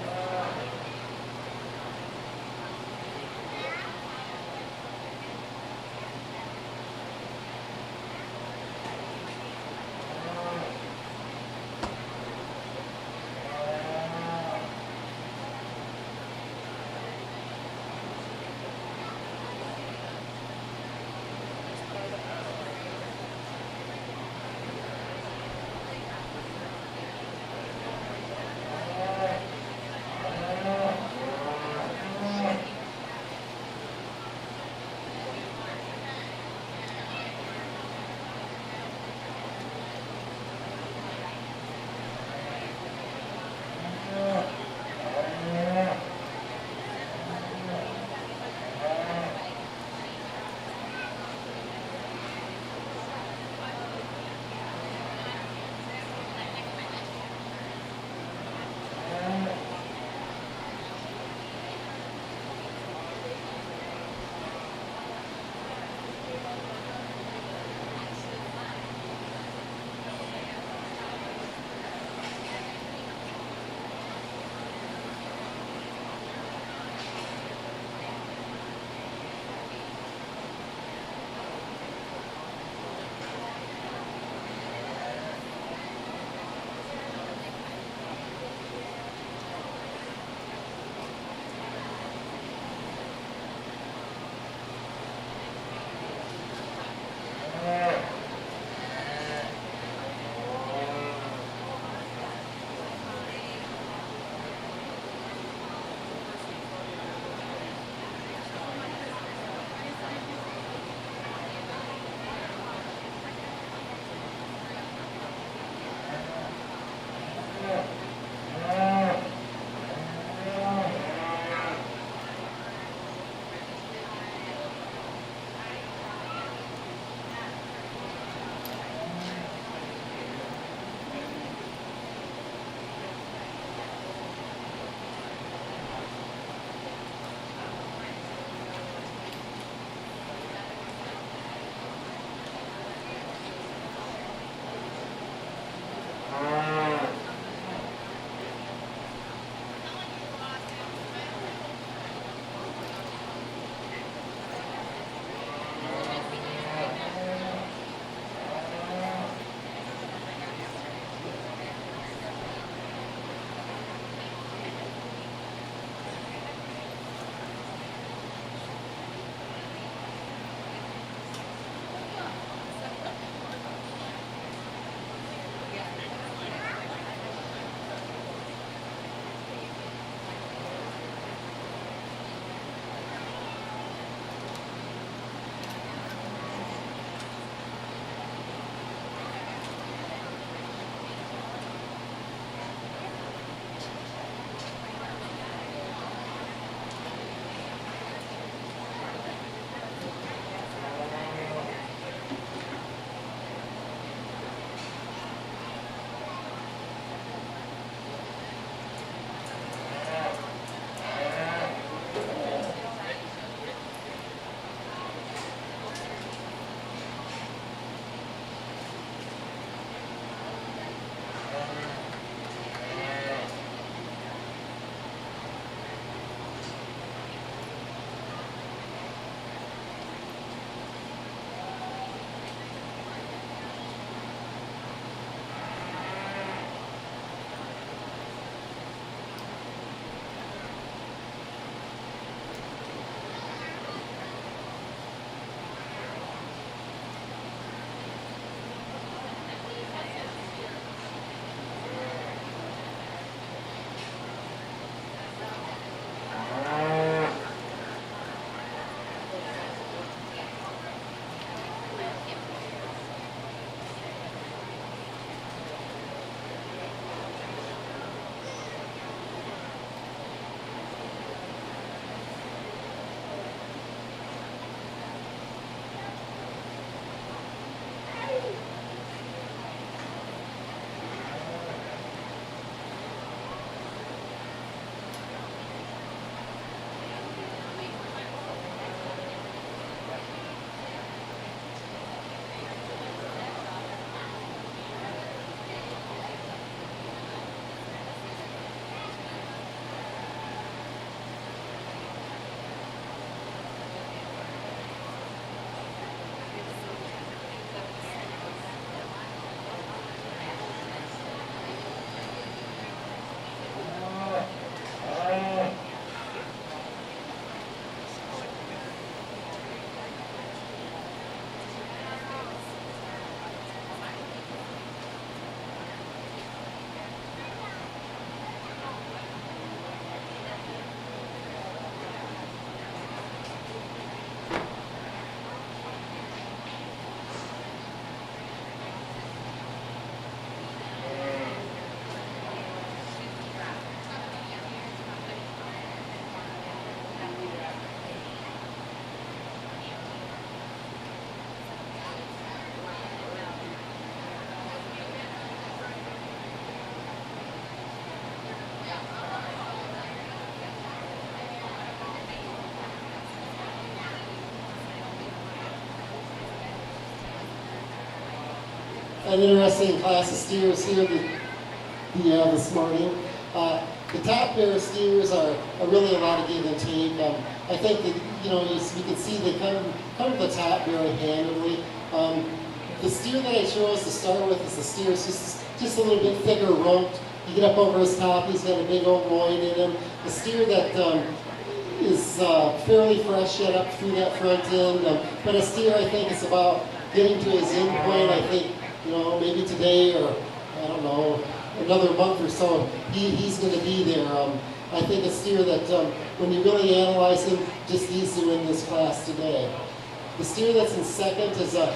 an interesting class of steers here this morning. The top pair of steers are really a lot of give and take. I think that, you can see they come to the top very handily. The steer that I chose to start with is the steer just a little bit thicker rumped. You get up over his top, he's got a big old loin in him. The steer that is fairly fresh yet up through that front end. But a steer, I think, is about getting to his end point. I think, maybe today or, I don't know, another month or so, he's going to be there. I think a steer that, when you really analyze him, just needs to win this class today. The steer that's in second is a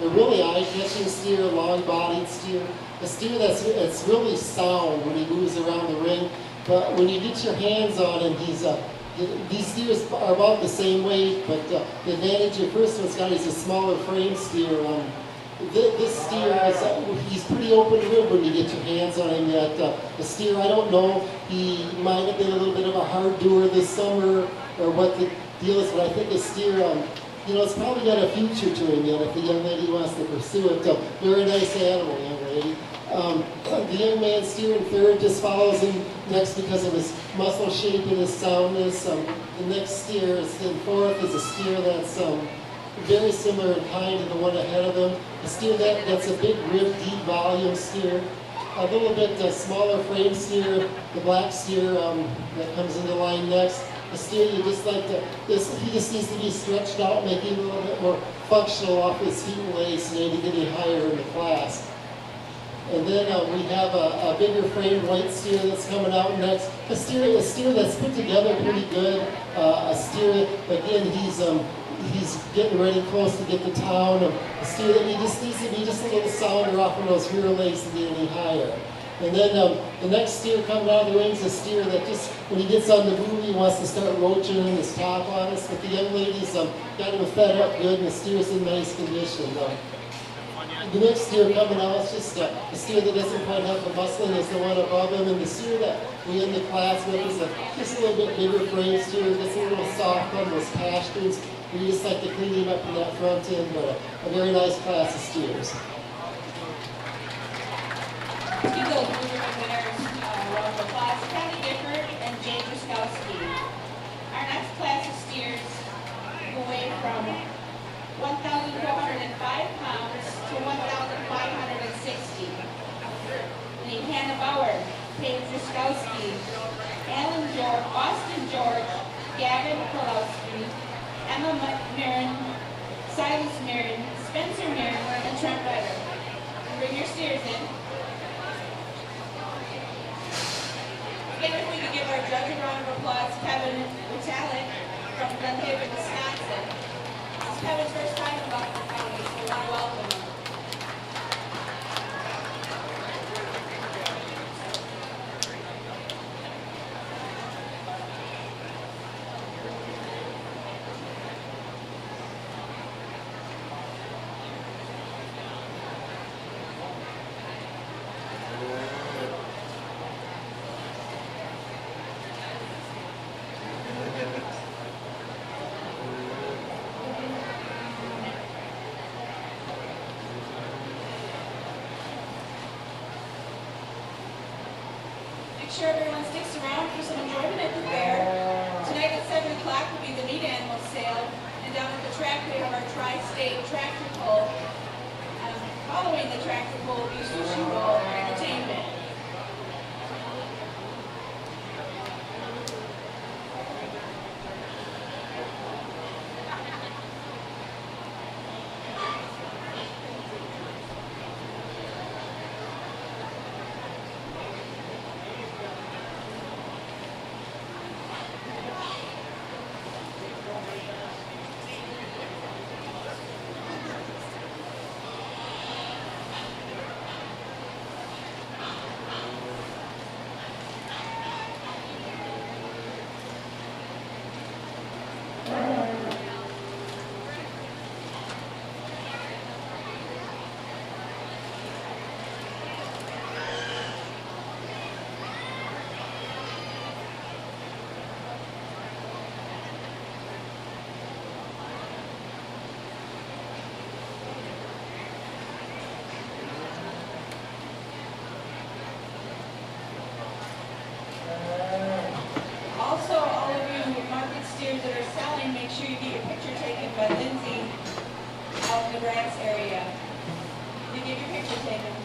really eye-catching steer, long-bodied steer. A steer that's really sound when he moves around the ring. But when you get your hands on him, these steers are about the same weight, but the advantage your first one's got is a smaller frame steer. This steer he's pretty open rib when you get your hands on him yet. The steer, I don't know, he might have been a little bit of a hard doer this summer or what the deal is, but I think the steer, it's probably got a future to him yet if the young lady wants to pursue it. Very nice animal, young lady. The young man steer in third just follows him next because of his muscle shape and his soundness. The next steer in fourth is a steer that's very similar in kind to the one ahead of him. A steer that's a big rib, deep volume steer. A little bit smaller frame steer, the black steer that comes into line next. A steer you just like he just needs to be stretched out, making a little bit more functional off his feet and legs to get any higher in the class. And then we have a bigger frame white steer that's coming out next. A steer that's put together pretty good. A steer, again, he's getting ready close to get to town. A steer that he just needs to be just a little sounder off of those rear legs to get any higher. And then the next steer coming out of the ring is a steer that just, when he gets on the move, he wants to start roaching his top on us. But the young ladies got him fed up good, and the steer's in nice condition. The next steer coming out is just a steer that doesn't quite have the muscling as the one above him. And the steer that we end the class with is just a little bit bigger frame steer, just a little soft on those pastures. We just like to clean him up in that front end, but a very nice class of steers. Let's give those winners a round of applause. Kelly Gifford and Jay Bruskowski. Our next class of steers going from 1,405 pounds to 1,560. We need Hannah Bauer, Paige Bruskowski, Alan George, Austin George, Gavin Pulowski, Emma Marin, Silas Marin, Spencer Marin, and Trent Ryder. Bring your steers in. Again, if we could give our judge a round of applause, Kevin Natalie from Glen Haven, Wisconsin. This is Kevin's first time in Buffalo County, so we want to welcome him. Make sure everyone sticks around for some enjoyment at the fair. Tonight at 7 o'clock will be the meat animal sale, and down at the track we have our tri-state tractor pull. Following the tractor pull will be sushi roll for entertainment. grass area. You get your picture taken.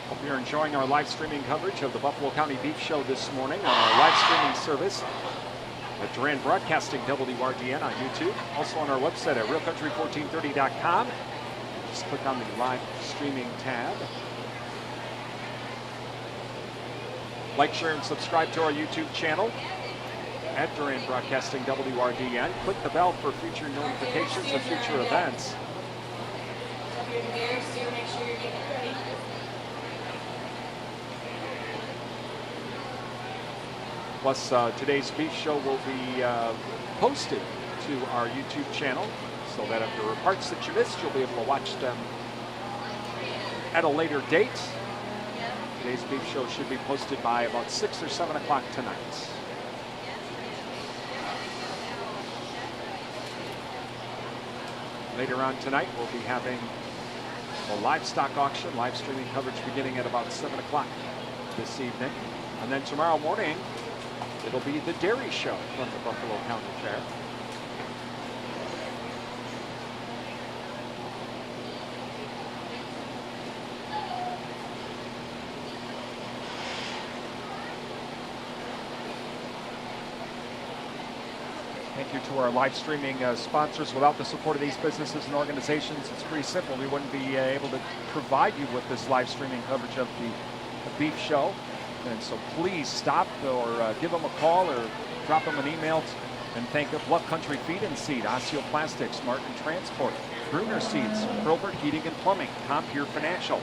Hope you're enjoying our live streaming coverage of the Buffalo County Beef Show this morning on our live streaming service at Duran Broadcasting WRDN on YouTube. Also on our website at realcountry1430.com. Just click on the live streaming tab. Like, share, and subscribe to our YouTube channel at Duran Broadcasting WRDN. Click the bell for future notifications of future events. Up your bear steer, make sure you're getting ready. Plus, today's beef show will be posted to our YouTube channel, so that if there are parts that you missed, you'll be able to watch them at a later date. Today's beef show should be posted by about 6 or 7 o'clock tonight. Later on tonight, we'll be having a livestock auction, live streaming coverage beginning at about 7 o'clock this evening. And then tomorrow morning, it'll be the dairy show from the Buffalo County Fair. Thank you to our live streaming sponsors. Without the support of these businesses and organizations, it's pretty simple. We wouldn't be able to provide you with this live streaming coverage of the beef show. And so please stop or give them a call or drop them an email and thank Bluff Country Feed and Seed, Osteoplastics, Martin Transport, Bruner Seeds, Hurlburt Heating and Plumbing, Compeer Financial,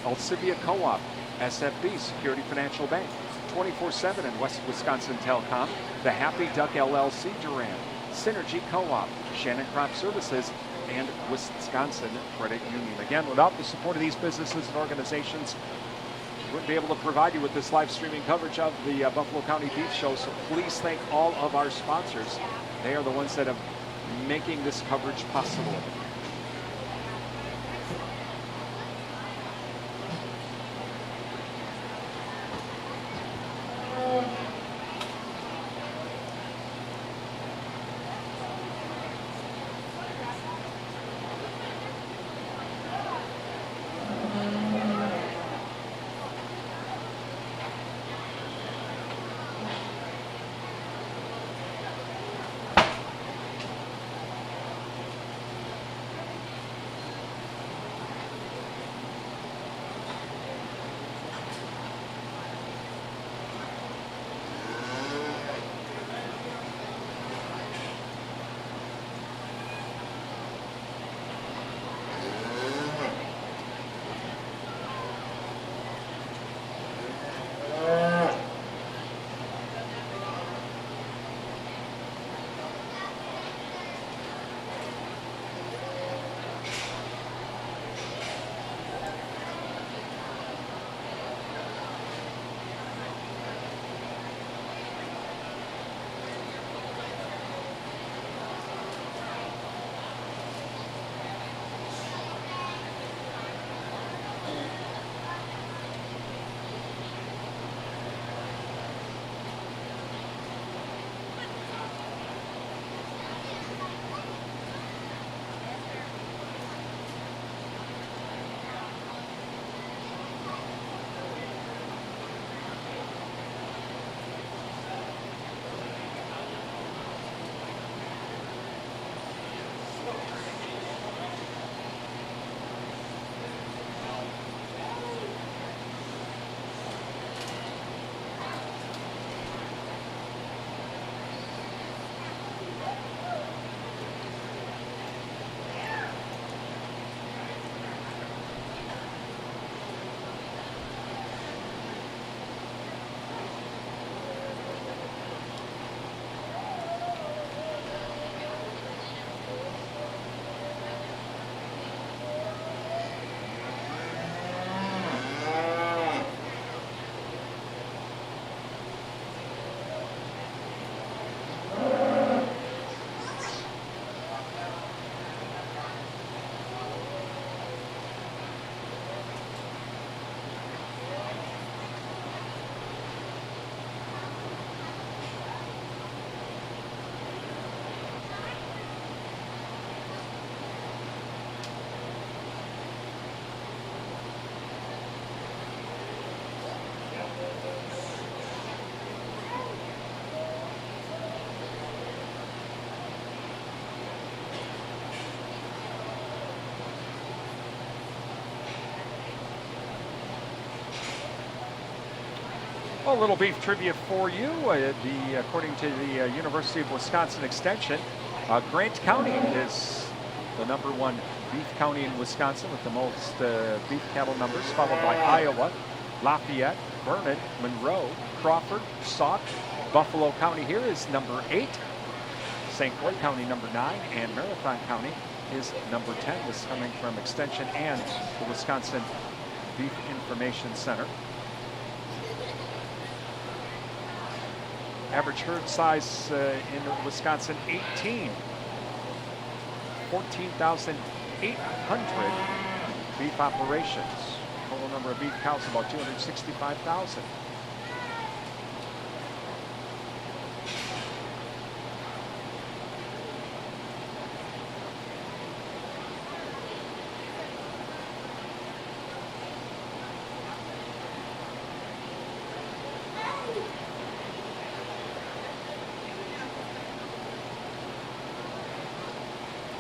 Alcivia Co-op, SFB, Security Financial Bank, 24/7 and West Wisconsin Telecom, The Happy Duck LLC Duran, Synergy Co-op, Shannon Crop Services, and Wisconsin Credit Union. Again, without the support of these businesses and organizations, we wouldn't be able to provide you with this live streaming coverage of the Buffalo County Beef Show. So please thank all of our sponsors. They are the ones that are making this coverage possible. Well, a little beef trivia for you. According to the University of Wisconsin Extension, Grant County is the #1 beef county in Wisconsin with the most beef cattle numbers, followed by Iowa, Lafayette, Vernon, Monroe, Crawford, Sauk. Buffalo County here is #8. St. Croix County #9, and Marathon County is #10. This is coming from Extension and the Wisconsin Beef Information Center. Average herd size in Wisconsin, 18. 14,800 beef operations. Total number of beef cows about 265,000.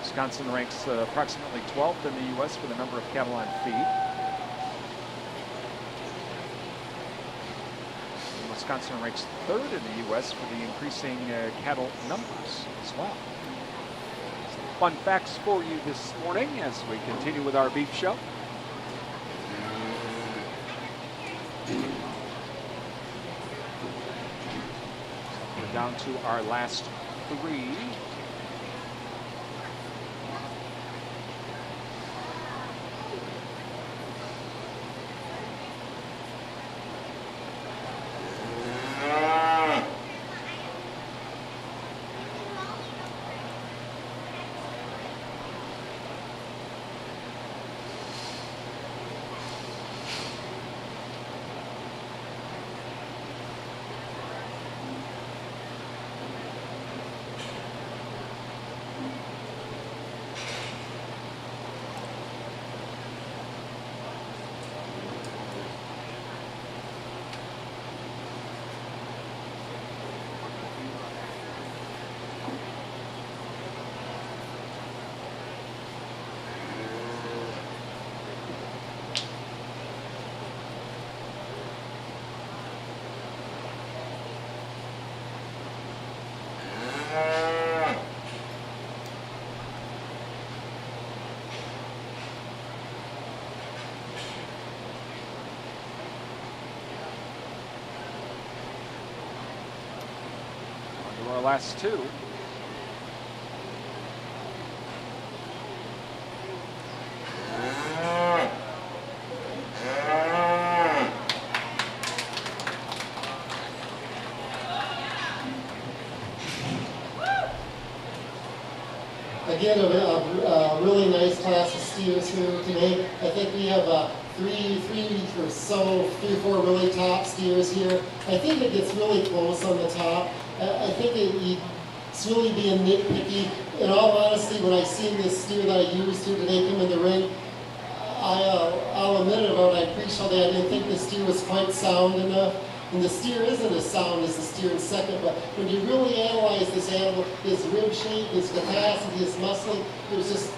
Wisconsin ranks approximately 12th in the U.S. for the number of cattle on feed. And Wisconsin ranks 3rd in the U.S. for the increasing cattle numbers as well. Some fun facts for you this morning as we continue with our beef show. We're down to our last 3. Our last 2. Again, a really nice class of steers here today. I think we have three or 4 really top steers here. I think it gets really close on the top. I think it's really being nitpicky. In all honesty, when I seen this steer that I used here today come in the ring, I'll admit about it, I appreciate that. I didn't think the steer was quite sound enough. And the steer isn't as sound as the steer in second, but when you really analyze this animal, his rib shape, his capacity, his muscling, there's just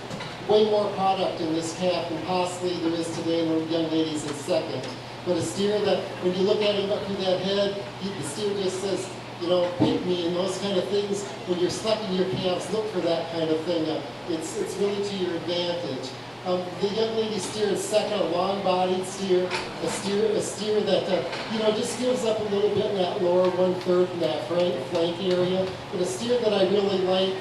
way more product in this calf than possibly there is today in the young ladies in second. But a steer that, when you look at him up through that head, the steer just says, you know, pick me and those kind of things. When you're selecting your calves, look for that kind of thing. It's really to your advantage. The young lady steer in second, a long-bodied steer, a steer that you know, just gives up a little bit in that lower 1/3 in that flank area. But a steer that I really like,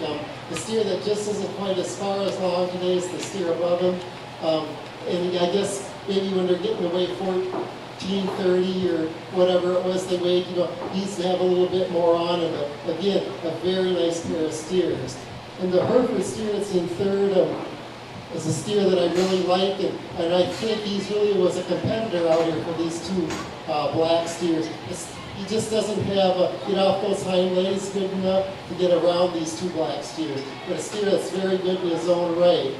a steer that just isn't quite as far as long today as the steer above him. And I guess maybe when they're getting away 14:30 or whatever it was they weighed, you know, he needs to have a little bit more on him. But again, a very nice pair of steers. And the Hereford steer that's in third, is a steer that I really like, and I think he's really was a competitor out here for these 2 black steers. He just doesn't have get off those hind legs good enough to get around these 2 black steers. But a steer that's very good in his own right.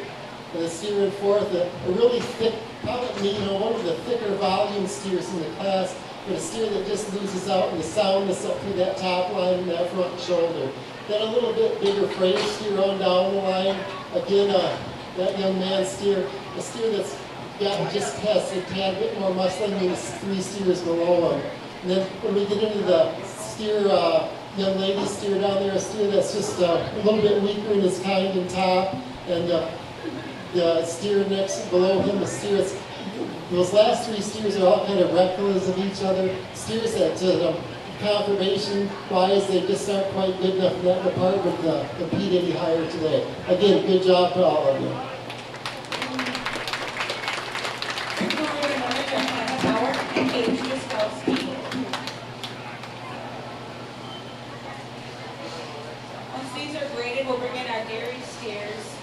And a steer in fourth, a really thick, probably, you know, one of the thicker volume steers in the class, but a steer that just loses out in the soundness up through that top line and that front shoulder. Then a little bit bigger frame steer on down the line. Again, that young man steer, a steer that's got just has a tad bit more muscling than the 3 steers below him. And then when we get into the steer, young lady steer down there, a steer that's just a little bit weaker in his kind and top, and the steer next below him, the steers. Those last three steers are all kind of replicas of each other. Steers that confirmation-wise, they just aren't quite good enough in that department to compete any higher today. Again, good job to all of you. Once these are graded, we'll bring in our dairy steers.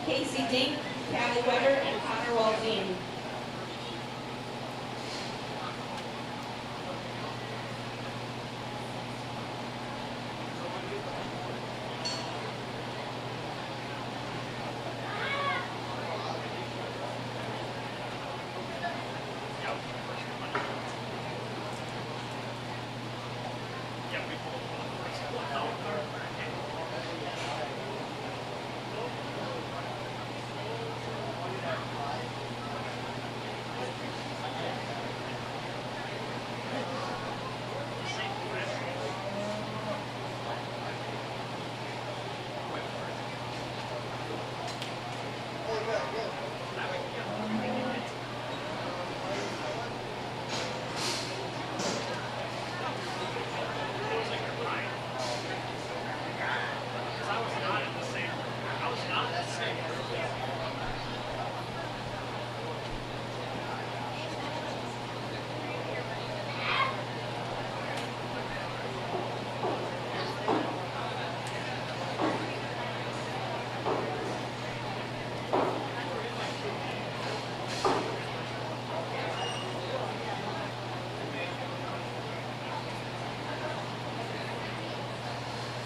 Casey Dink, Callie Weber, and Connor Waldine.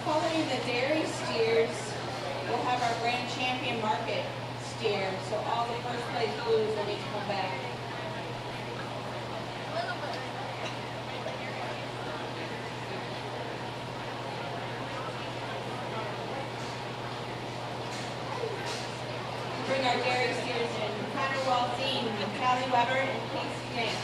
Following the dairy steers, we'll have our grand champion market steer. So all the first place blues will need to come back. Bring our dairy steers in. Connor Waldine, Callie Weber, and Casey Dink.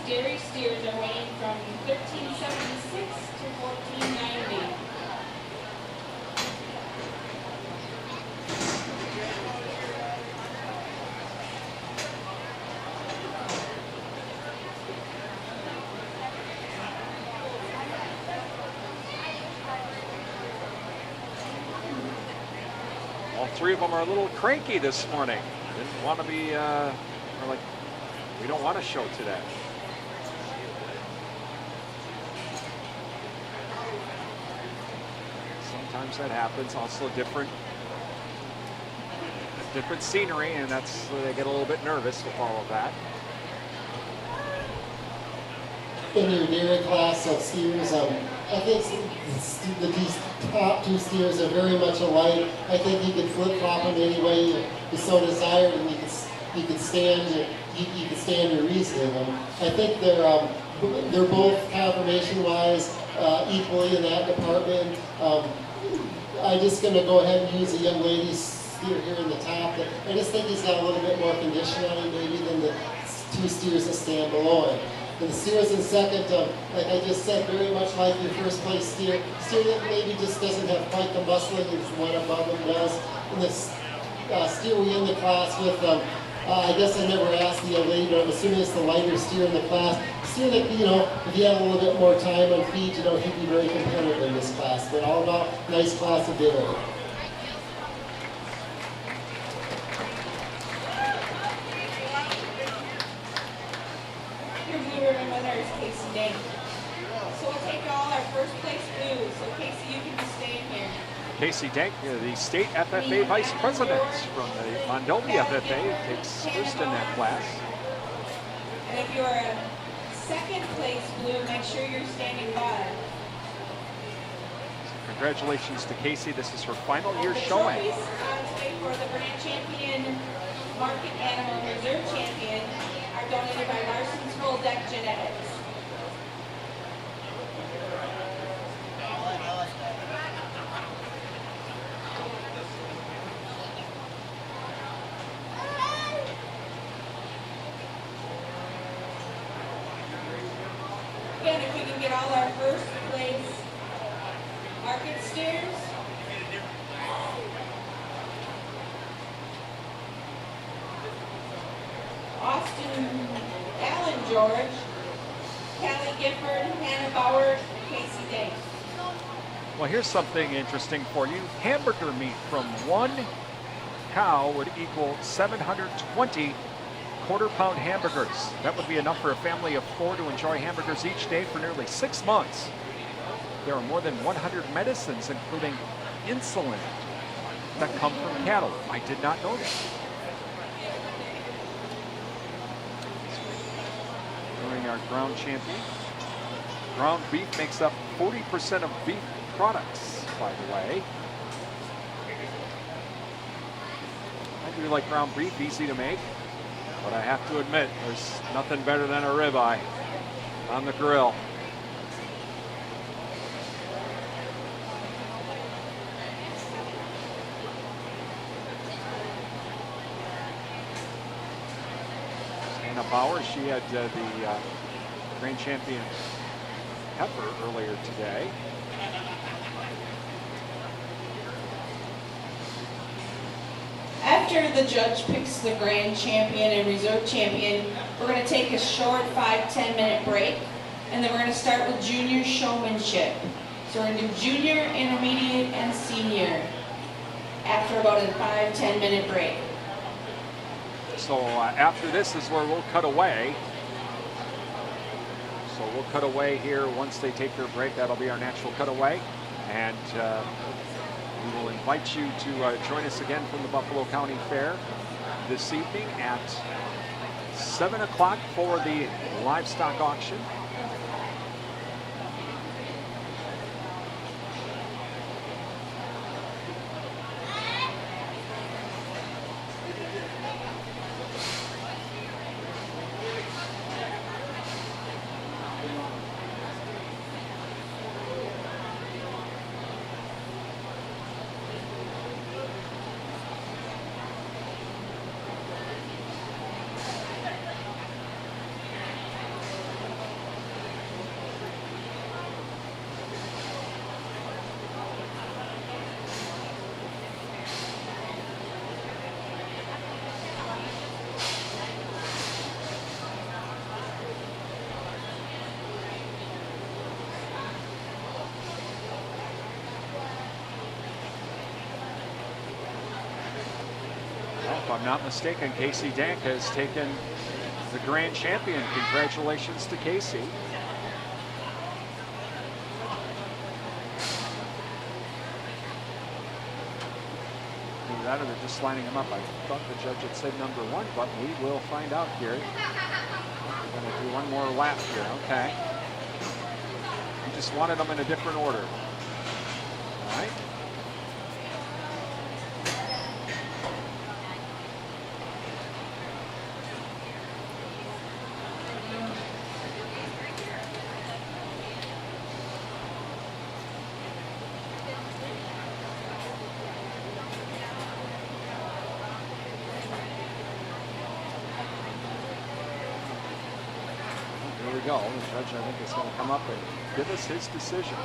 dairy steers are weighing from 1376 to 1490. All three of them are a little cranky this morning. Didn't want to be, or like, we don't want to show today. Sometimes that happens. Also different scenery, and that's they get a little bit nervous with all of that. In your dairy class of steers, I think these top two steers are very much alike. I think you could flip-flop them any way you so desired, and you could stand your reasoning them. I think they're both confirmation-wise equally in that department. I'm just going to go ahead and use a young lady's steer here in the top. I just think he's got a little bit more condition on him maybe than the two steers that stand below him. And the steers in second, like I just said, very much like your first place steer that maybe just doesn't have quite the muscling as one above him does. And this steer we end the class with, I guess I never asked the young lady, but I'm assuming it's the lighter steer in the class. Steer that, if he had a little bit more time on feed, he'd be very competitive in this class. But all in all, nice class of dairy. So we'll take all our first place blues. So Casey, you can just stay in here. Casey Dank, the state FFA vice president from the Mondovi FFA, takes first in that class. And if you're a second place blue, make sure you're standing by. Congratulations to Casey. This is her final year showing. Trophies today for the grand champion, market animal reserve champion, are donated by Larson's Full Deck Genetics. Again, if we can get all our first place market steers. Austin Allen George, Callie Gifford, Hannah Bauer, Casey Day. Well, here's something interesting for you. Hamburger meat from one cow would equal 720 quarter-pound hamburgers. That would be enough for a family of 4 to enjoy hamburgers each day for nearly 6 months. There are more than 100 medicines, including insulin, that come from cattle. I did not know that. During our ground champion. Ground beef makes up 40% of beef products, by the way. I do like ground beef, easy to make. But I have to admit, there's nothing better than a ribeye on the grill. Hannah Bauer, she had the grand champion heifer earlier today. After the judge picks the grand champion and reserve champion, we're going to take a short 5-10 minute break, and then we're going to start with junior showmanship. So we're going to do junior, intermediate, and senior after about a 5-10 minute break. So after this is where we'll cut away. So we'll cut away here once they take their break. That'll be our natural cutaway. And we will invite you to join us again from the Buffalo County Fair this evening at 7 o'clock for the livestock auction. If I'm not mistaken, Casey Dank has taken the grand champion. Congratulations to Casey. Either that or they're just lining him up. I thought the judge had said number 1, but we will find out here. We're going to do one more lap here. Okay. You just wanted them in a different order. All right. Go. The judge, I think, is going to come up and give us his decision.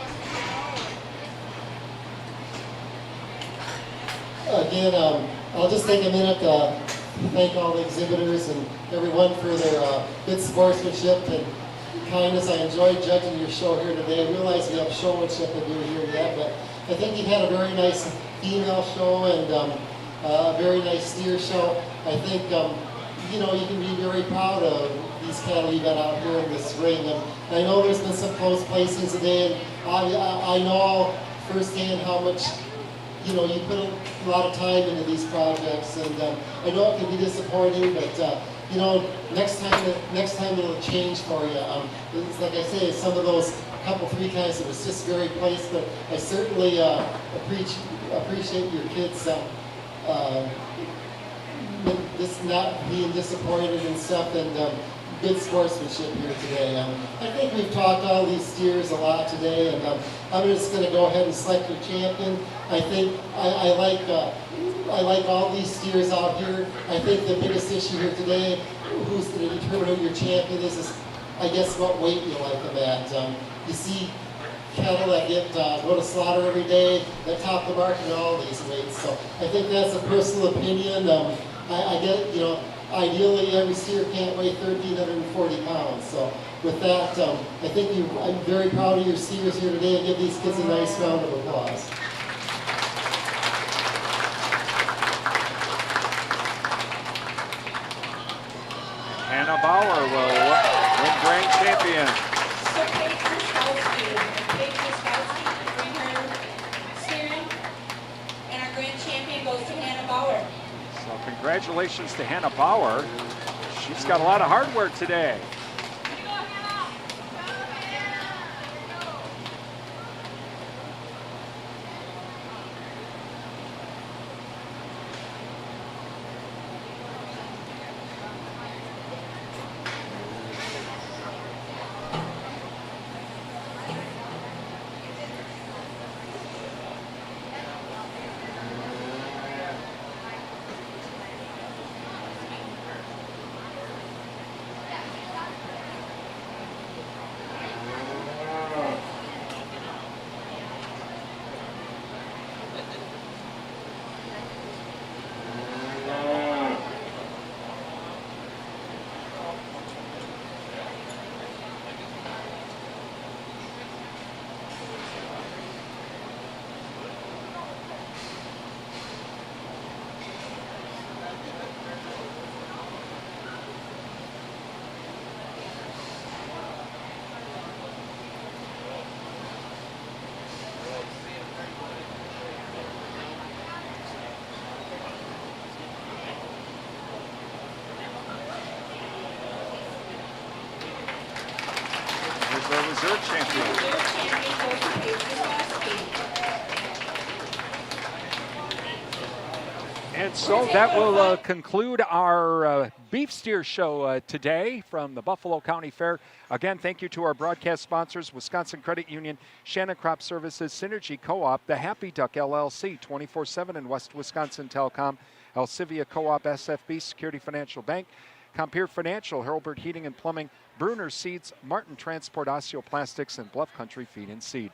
Again, I'll just take a minute to thank all the exhibitors and everyone for their good sportsmanship and kindness. I enjoyed judging your show here today. I realize we have showmanship to do here yet, but I think you had a very nice female show and a very nice steer show. I think you know, you can be very proud of these cattle you got out here in this ring. And I know there's been some close placings today, and I know firsthand how much, you know, you put a lot of time into these projects, and I know it can be disappointing, but you know, next time it'll change for you. It's like I say, some of those couple, 3 times it was just very placed, but I certainly appreciate your kids just not being disappointed and stuff, and good sportsmanship here today. I think we've talked all these steers a lot today, and I'm just going to go ahead and select your champion. I think I like all these steers out here. I think the biggest issue here today, who's going to determine who your champion is I guess what weight you like them at. You see cattle that go to slaughter every day that top the market in all these weights. So I think that's a personal opinion. I get, you know, ideally every steer can't weigh 1,340 pounds. So with that, I think I'm very proud of your steers here today, and give these kids a nice round of applause. Hannah Bauer will win grand champion. So Kate Krzyzewski, bring her steering, and our grand champion goes to Hannah Bauer. So congratulations to Hannah Bauer. She's got a lot of hardware today. Reserve champion. And so that will conclude our beef steer show today from the Buffalo County Fair. Again, thank you to our broadcast sponsors, Wisconsin Credit Union, Shannon Crop Services, Synergy Co-op, the Happy Duck LLC, 24/7 and West Wisconsin Telecom, Alcivia Co-op, SFB, Security Financial Bank, Compeer Financial, Hurlburt Heating and Plumbing, Bruner Seeds, Martin Transport Osteoplastics, and Bluff Country Feed and Seed.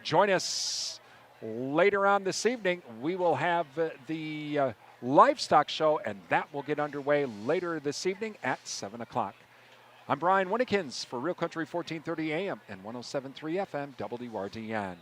Join us later on this evening. We will have the livestock show, and that will get underway later this evening at 7 o'clock. I'm Brian Winnikins for Real Country 1430 AM and 107.3 FM WRDN.